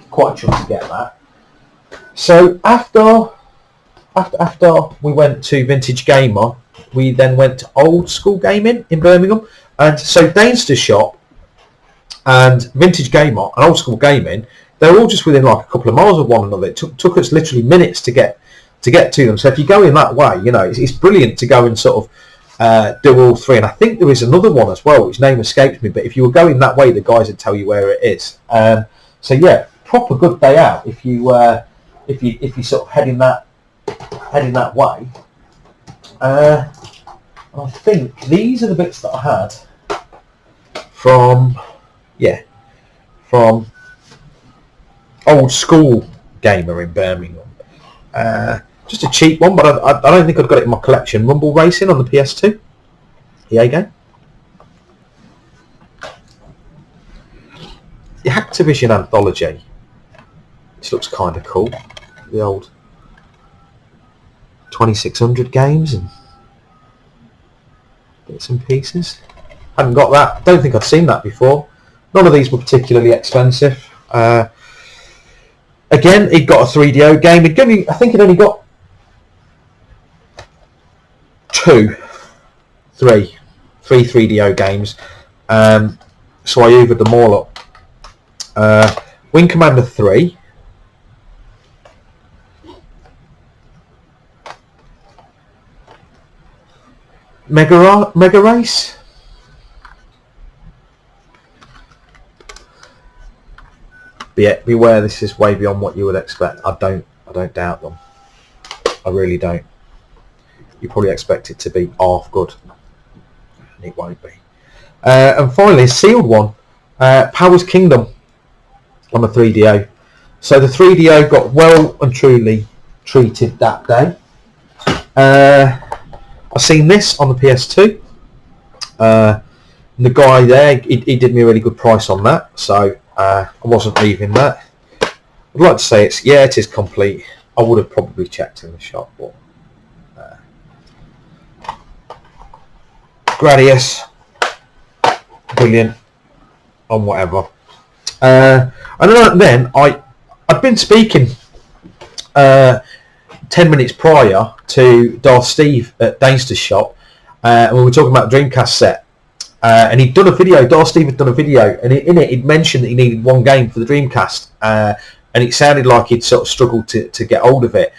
Quite chuffed to get that. So after we went to Vintage Gamer, we then went to Old School Gaming in Birmingham. And so Danester's shop and Vintage Gamer and Old School Gaming, they're all just within like a couple of miles of one another. It took us literally minutes to get to them. So if you go in that way, you know, it's brilliant to go and sort of do all three. And I think there is another one as well, which name escapes me. But if you were going that way, the guys would tell you where it is. So yeah, proper good day out if you sort of heading that way. I think these are the bits that I had from Old School Gamer in Birmingham. Just a cheap one, but I don't think I've got it in my collection. Rumble Racing on the PS2. EA game. The Activision Anthology. This looks kind of cool. The old 2600 games and bits and pieces. Hadn't got that. Don't think I'd seen that before. None of these were particularly expensive. Again, he'd got a 3DO game. I think he'd only got three 3DO games. So I hoovered them all up. Wing Commander 3. Mega Race. But yeah, beware, this is way beyond what you would expect. I don't doubt them. I really don't. You probably expect it to be half good. And it won't be. And finally, a sealed one. Powers Kingdom on the 3DO. So the 3DO got well and truly treated that day. I've seen this on the PS2. The guy there, he did me a really good price on that, so I wasn't leaving that. I'd like to say it is complete. I would have probably checked in the shop, but Gradius, brilliant, on whatever. And then I'd been speaking 10 minutes prior to Darth Steve at Danester's shop, and we were talking about the Dreamcast set. And he'd done a video, Darth Steve had done a video, and in it he'd mentioned that he needed one game for the Dreamcast, and it sounded like he'd sort of struggled to get hold of it.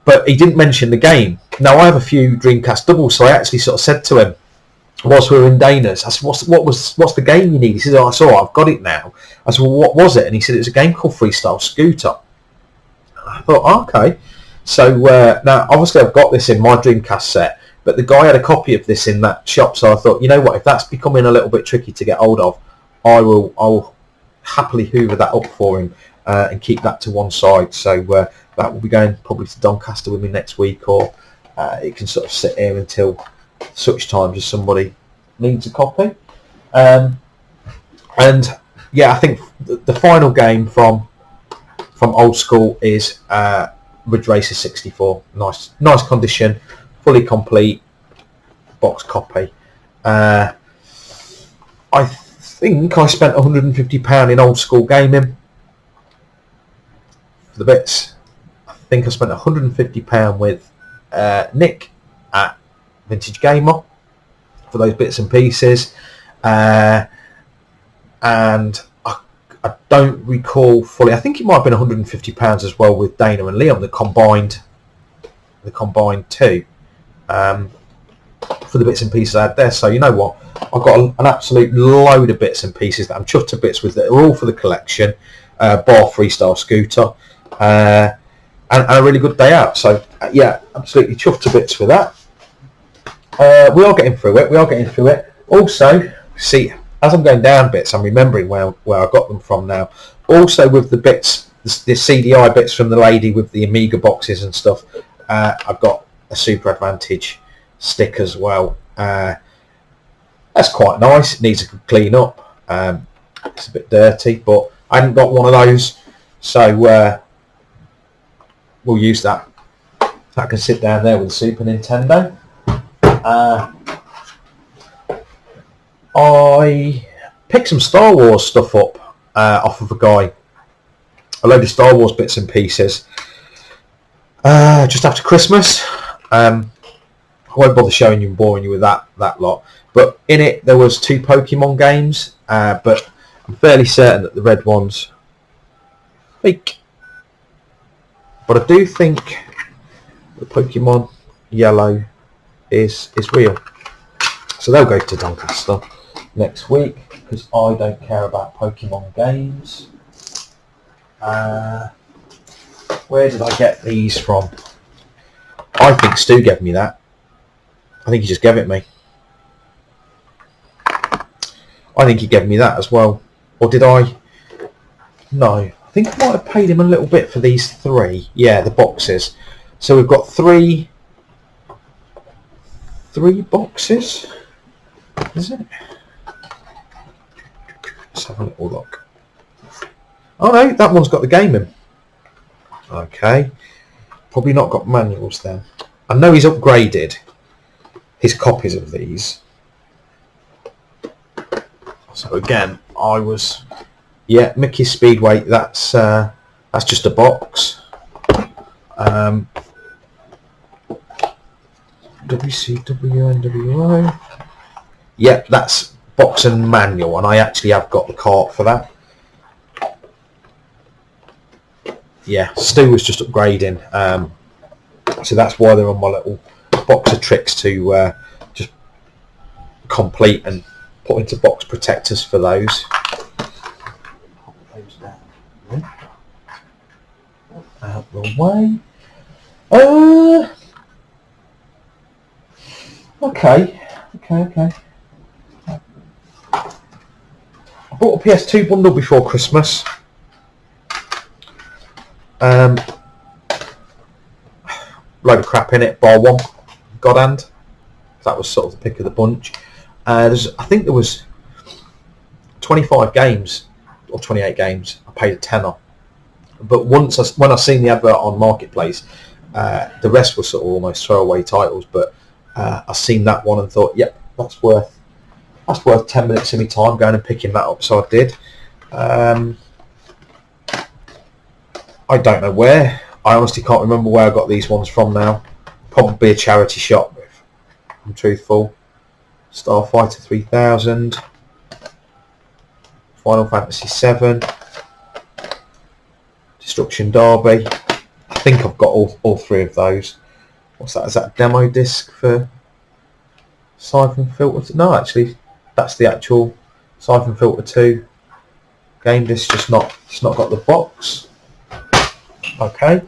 But he didn't mention the game. Now, I have a few Dreamcast doubles, so I actually sort of said to him, whilst we were in Dana's, I said, what's the game you need? He said, I've got it now. I said, well, what was it? And he said, it was a game called Freestyle Scooter. I thought, okay. So now, obviously, I've got this in my Dreamcast set, but the guy had a copy of this in that shop, so I thought, you know what, if that's becoming a little bit tricky to get hold of, I'll happily hoover that up for him and keep that to one side. So that will be going probably to Doncaster with me next week, or it can sort of sit here until such times as somebody needs a copy. And yeah, I think the final game from old school is Ridge Racer 64. Nice condition, fully complete box copy. I think I spent £150 in old school gaming for the bits. I think I spent £150 with Nick at Vintage Gamer for those bits and pieces, and I don't recall fully. I think it might have been £150 as well with Dana and Liam, the combined two, for the bits and pieces I had there. So you know what, I've got an absolute load of bits and pieces that I'm chuffed to bits with that are all for the collection, bar Freestyle Scooter, and a really good day out. So yeah, absolutely chuffed to bits with that. We are getting through it. Also, see, as I'm going down bits, I'm remembering where I got them from now. Also with the bits, the CDI bits from the lady with the Amiga boxes and stuff, I've got a Super Advantage stick as well. That's quite nice. It needs a good clean up. It's a bit dirty, but I hadn't got one of those, so we'll use that. That can sit down there with the Super Nintendo. I picked some Star Wars stuff up off of a guy, a load of Star Wars bits and pieces, just after Christmas. I won't bother showing you and boring you with that lot, but in it there was 2 Pokemon games, but I'm fairly certain that the red one's fake, but I do think the Pokemon yellow is real. So they'll go to Doncaster next week because I don't care about Pokemon games. Where did I get these from? I think Stu gave me that. I think he just gave it me. I think he gave me that as well. Or did I? No. I think I might have paid him a little bit for these 3. Yeah, the boxes. So we've got 3 boxes. Is it? Let's have a little look. Oh no, that one's got the game in. Okay. Probably not got manuals then. I know he's upgraded his copies of these. So again, I was, yeah, Mickey's Speedway. That's just a box. WCW NWO. Yeah, that's box and manual, and I actually have got the cart for that. Yeah, Stu was just upgrading, so that's why they're on my little box of tricks to just complete and put into box protectors for those. Out the way. Okay. I bought a PS2 bundle before Christmas. Load of crap in it, bar one, God Hand. That was sort of the pick of the bunch. I think there was 25 games or 28 games. I paid a tenner. But when I seen the advert on Marketplace, the rest were sort of almost throwaway titles. But I seen that one and thought, yep, that's worth 10 minutes of my time going and picking that up. So I did. I don't know where. I honestly can't remember where I got these ones from now. Probably a charity shop, if I'm truthful. Starfighter 3000, Final Fantasy 7, Destruction Derby. I think I've got all three of those. What's that? Is that a demo disc for Siphon Filter? No, actually, that's the actual Siphon Filter 2 game disc. Just not got the box. Okay.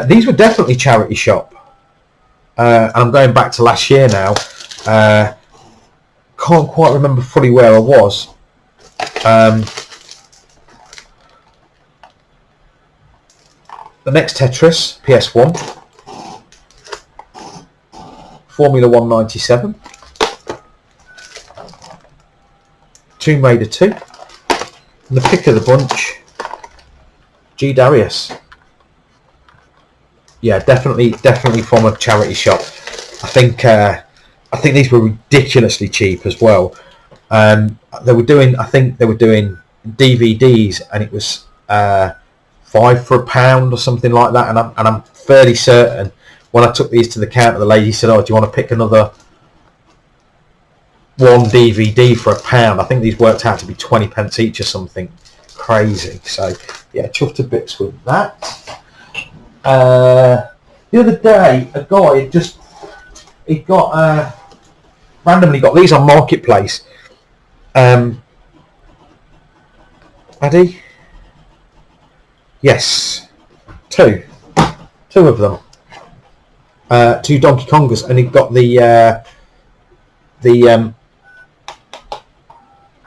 These were definitely charity shop. And I'm going back to last year now. Can't quite remember fully where I was. The next Tetris, PS1. Formula 197. Tomb Raider 2. And the pick of the bunch, G Darius. Yeah, definitely from a charity shop. I think these were ridiculously cheap as well. They were doing DVDs, and it was £5 for £1 or something like that. And I'm fairly certain when I took these to the counter, the lady said, "Oh, do you want to pick another one DVD for £1?" I think these worked out to be 20p each or something crazy. So yeah, chuffed to bits with that. The other day, a guy randomly got these on Marketplace. Had he? Yes, two of them. Two Donkey Kongers, and he got the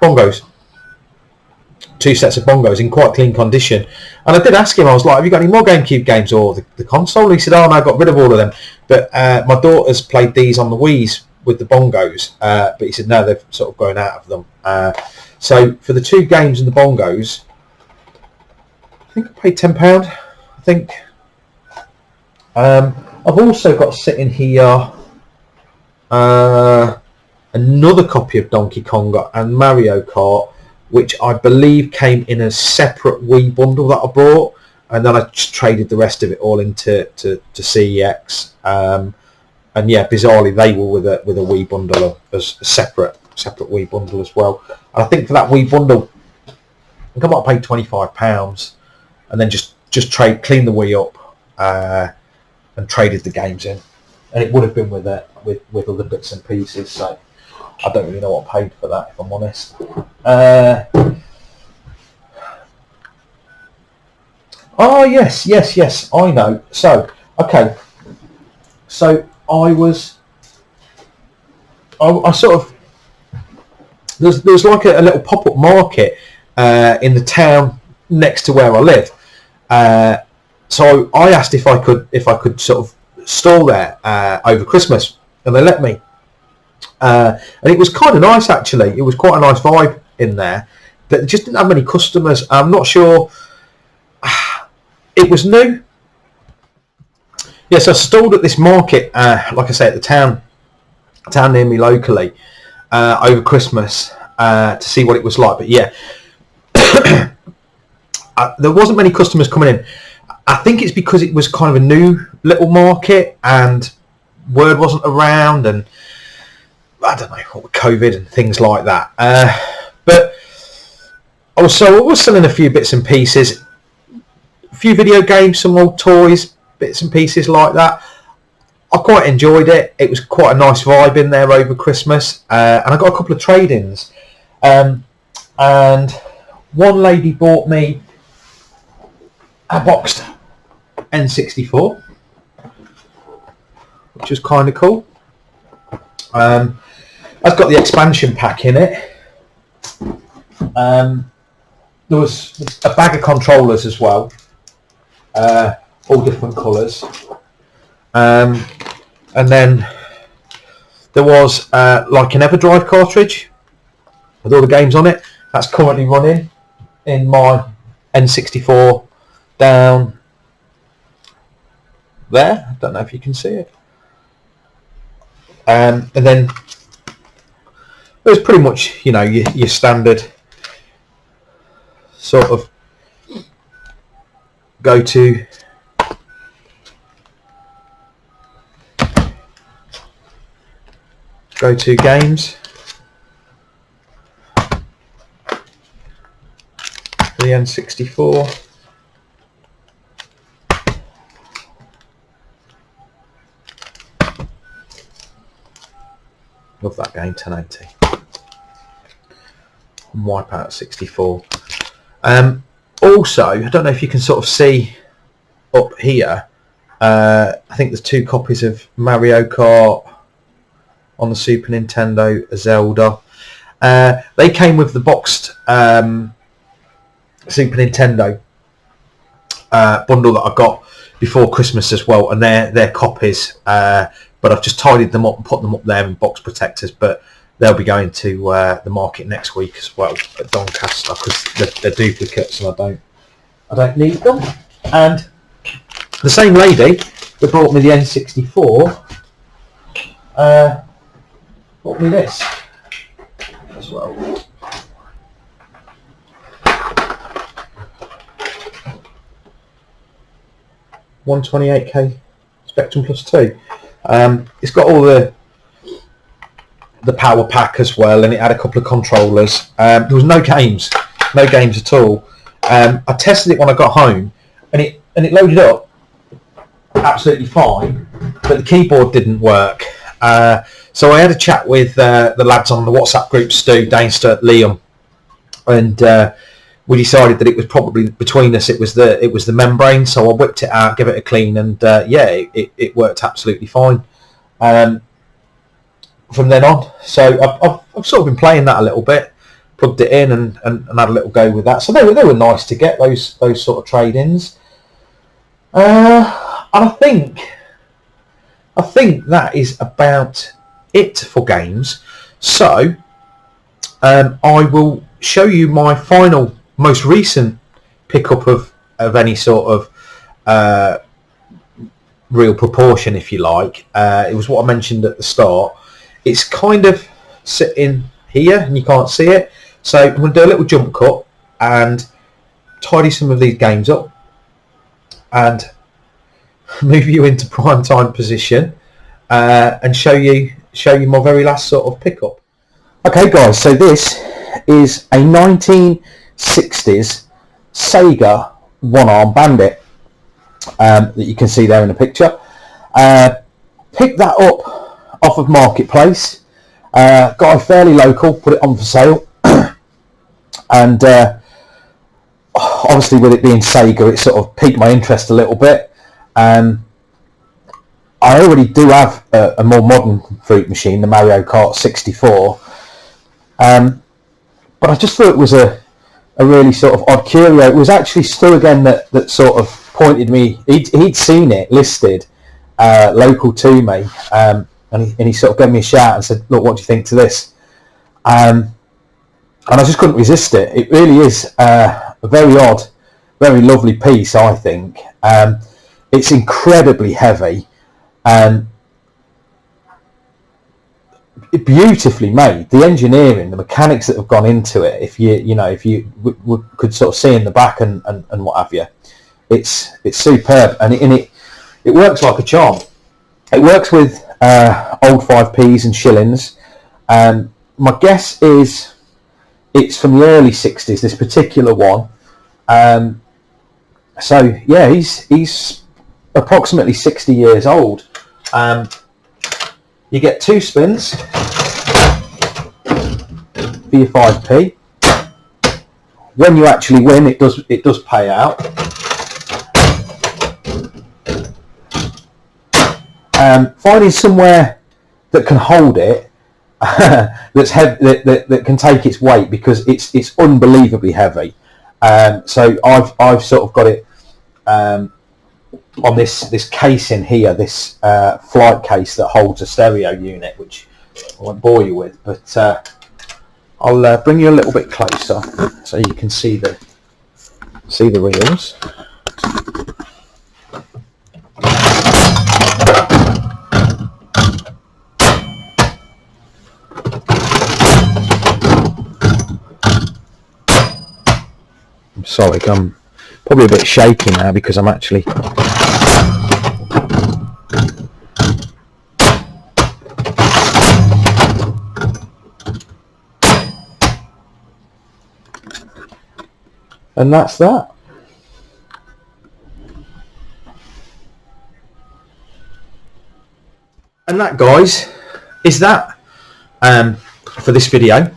bongos. 2 sets of bongos in quite clean condition. And I did ask him, I was like, have you got any more GameCube games or the console? He said, oh no, I got rid of all of them. But my daughter's played these on the Wii's with the bongos. But he said, no, they've sort of grown out of them. So for the 2 games and the bongos, I think I paid £10, I think. I've also got sitting here another copy of Donkey Kong and Mario Kart, which I believe came in a separate Wii bundle that I bought, and then I just traded the rest of it all into CEX. And yeah, bizarrely they were with a Wii bundle as a separate Wii bundle as well. And I think for that Wii bundle, I think I might have paid £25, and then just clean the Wii up and traded the games in, and it would have been with other bits and pieces. So I don't really know what I paid for that, if I'm honest. Oh yes, I know. So okay, so I sort of there's like a little pop-up market in the town next to where I live. So I asked if I could sort of stall there over Christmas, and they let me. And it was kind of nice, actually. It was quite a nice vibe in there, but it just didn't have many customers. I'm not sure. It was new. Yes, I stalled at this market, like I say, at the town near me locally over Christmas, to see what it was like. But yeah, there wasn't many customers coming in. I think it's because it was kind of a new little market and word wasn't around, and I don't know, COVID and things like that. But I was selling a few bits and pieces, a few video games, some old toys, bits and pieces like that. I quite enjoyed it. It was quite a nice vibe in there over Christmas, and I got a couple of trade-ins. And one lady bought me a boxed N64, which was kind of cool. I've got the expansion pack in it. There was a bag of controllers as well, all different colours. And then there was like an Overdue cartridge with all the games on it. That's currently running in my N64 down there. I don't know if you can see it. And then it was pretty much, you know, your standard sort of go-to games. The N64. Love that game, 1080. And Wipeout 64. Also, I don't know if you can sort of see up here. I think there's 2 copies of Mario Kart on the Super Nintendo, a Zelda. They came with the boxed Super Nintendo bundle that I got before Christmas as well, and they're copies. But I've just tidied them up and put them up there in box protectors. But they'll be going to the market next week as well at Doncaster, because they're duplicates and I don't need them. And the same lady that brought me the N64 brought me this as well. $128K Spectrum Plus 2. It's got all the power pack as well, and it had a couple of controllers. There was no games at all. I tested it when I got home, and it loaded up absolutely fine, but the keyboard didn't work. So I had a chat with the lads on the WhatsApp group, Stu, Dainster, Liam, and we decided that it was probably between us. It was the membrane. So I whipped it out, gave it a clean, and it worked absolutely fine. From then on, so I've sort of been playing that a little bit, plugged it in and had a little go with that. So they were nice to get those sort of trade-ins. And I think that is about it for games. So I will show you my final, most recent pickup of any sort of real proportion, if you like. It was what I mentioned at the start. It's kind of sitting here and you can't see it. So I'm going to do a little jump cut and tidy some of these games up and move you into prime time position and show you my very last sort of pickup. Okay guys, so this is a 1960s Sega one-arm Bandit that you can see there in the picture. Picked that up off of Marketplace, got it fairly local, put it on for sale, and obviously with it being Sega, it sort of piqued my interest a little bit. I already do have a more modern fruit machine, the Mario Kart 64, but I just thought it was a really sort of odd curio. It was actually Stu again that sort of pointed me, he'd seen it listed local to me, and he sort of gave me a shout and said, look, what do you think to this? And I just couldn't resist it. It really is a very odd, very lovely piece, I think. It's incredibly heavy. beautifully made. The engineering, the mechanics that have gone into it, if you could sort of see in the back and what have you, it's superb, and it works like a charm. It works with old 5p's and shillings. My guess is it's from the early 60s, this particular one. So yeah, he's approximately 60 years old. You get 2 spins for your 5p. When you actually win, it does pay out. Finding somewhere that can hold it, that's heavy, that can take its weight, because it's unbelievably heavy. So I've sort of got it on this case in here, this flight case that holds a stereo unit, which I won't bore you with, but I'll bring you a little bit closer so you can see the reels. I'm sorry, I'm probably a bit shaky now because I'm actually and that's that. And that, guys, is that for this video.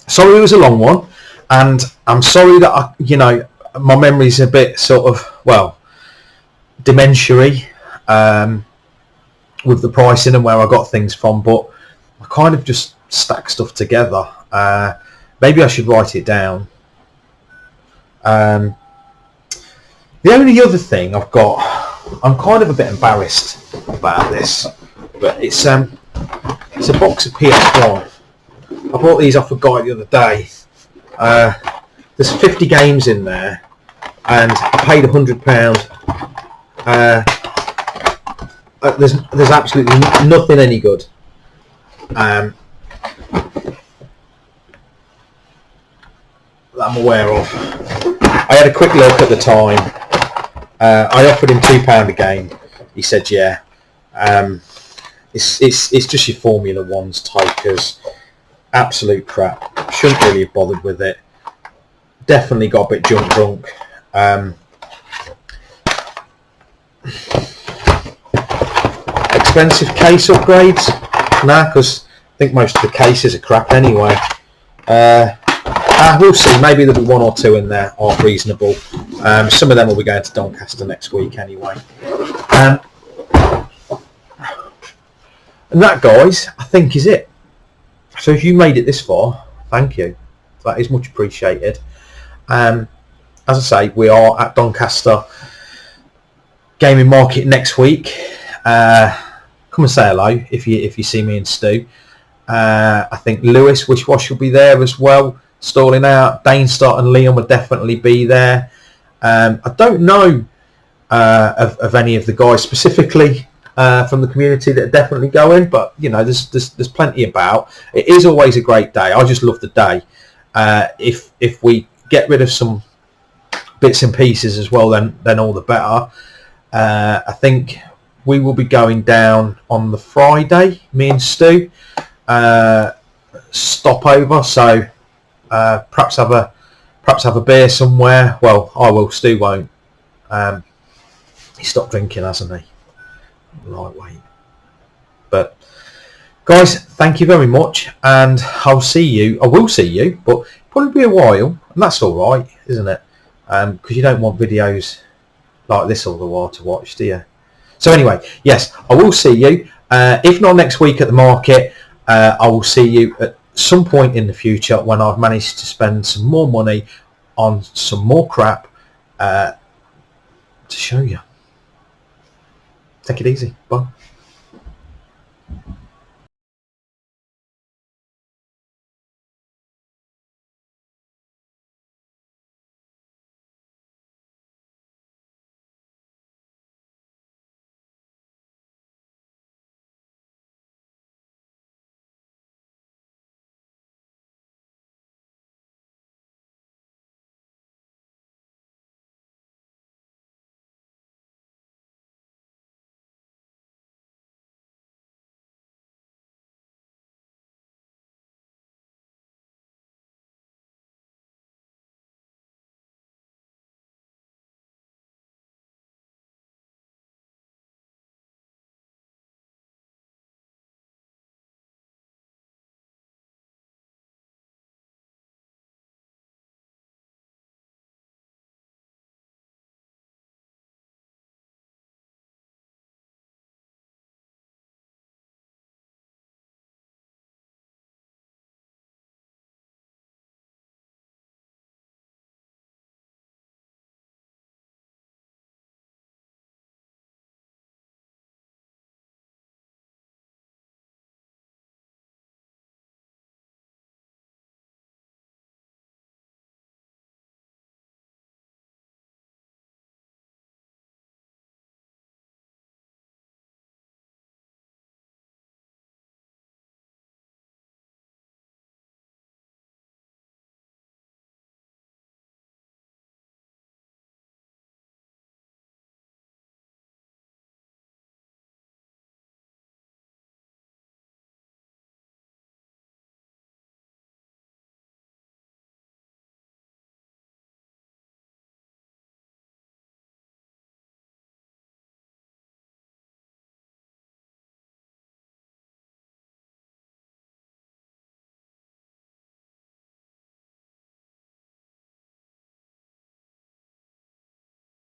Sorry it was a long one, and I'm sorry that my memory's a bit sort of, well, dementia-y with the pricing and where I got things from, but I kind of just stack stuff together. Maybe I should write it down. The only other thing I've got, I'm kind of a bit embarrassed about this, but it's a box of PS1. I bought these off a guy the other day. There's 50 games in there, and I paid £100. There's absolutely nothing any good. That I'm aware of. I had a quick look at the time. I offered him £2 a game. He said, "Yeah." It's just your Formula Ones takers. Absolute crap. Shouldn't really have bothered with it. Definitely got a bit junk drunk. Expensive case upgrades? Nah, because I think most of the cases are crap anyway. We'll see. Maybe there'll be 1 or 2 in there are reasonable. Some of them will be going to Doncaster next week anyway. And that, guys, I think is it. So if you made it this far, thank you. That is much appreciated. As I say, we are at Doncaster Gaming Market next week. Come and say hello if you see me and Stu. I think Lewis Wishwash will be there as well, stalling out. Danestar and Liam will definitely be there. I don't know of any of the guys specifically from the community that are definitely going, but there's plenty about. It is always a great day. I just love the day. If we get rid of some bits and pieces as well, then all the better. I think we will be going down on the Friday, me and Stu, stopover, so perhaps have a beer somewhere. Well, I will. Stu won't. He stopped drinking, hasn't he? Lightweight. But guys, thank you very much, and I will see you, but probably be a while, and that's all right, isn't it? Because you don't want videos like this all the while to watch, do you? So anyway, yes, I will see you. If not next week at the market, I will see you at some point in the future when I've managed to spend some more money on some more crap to show you. Take it easy. Bye.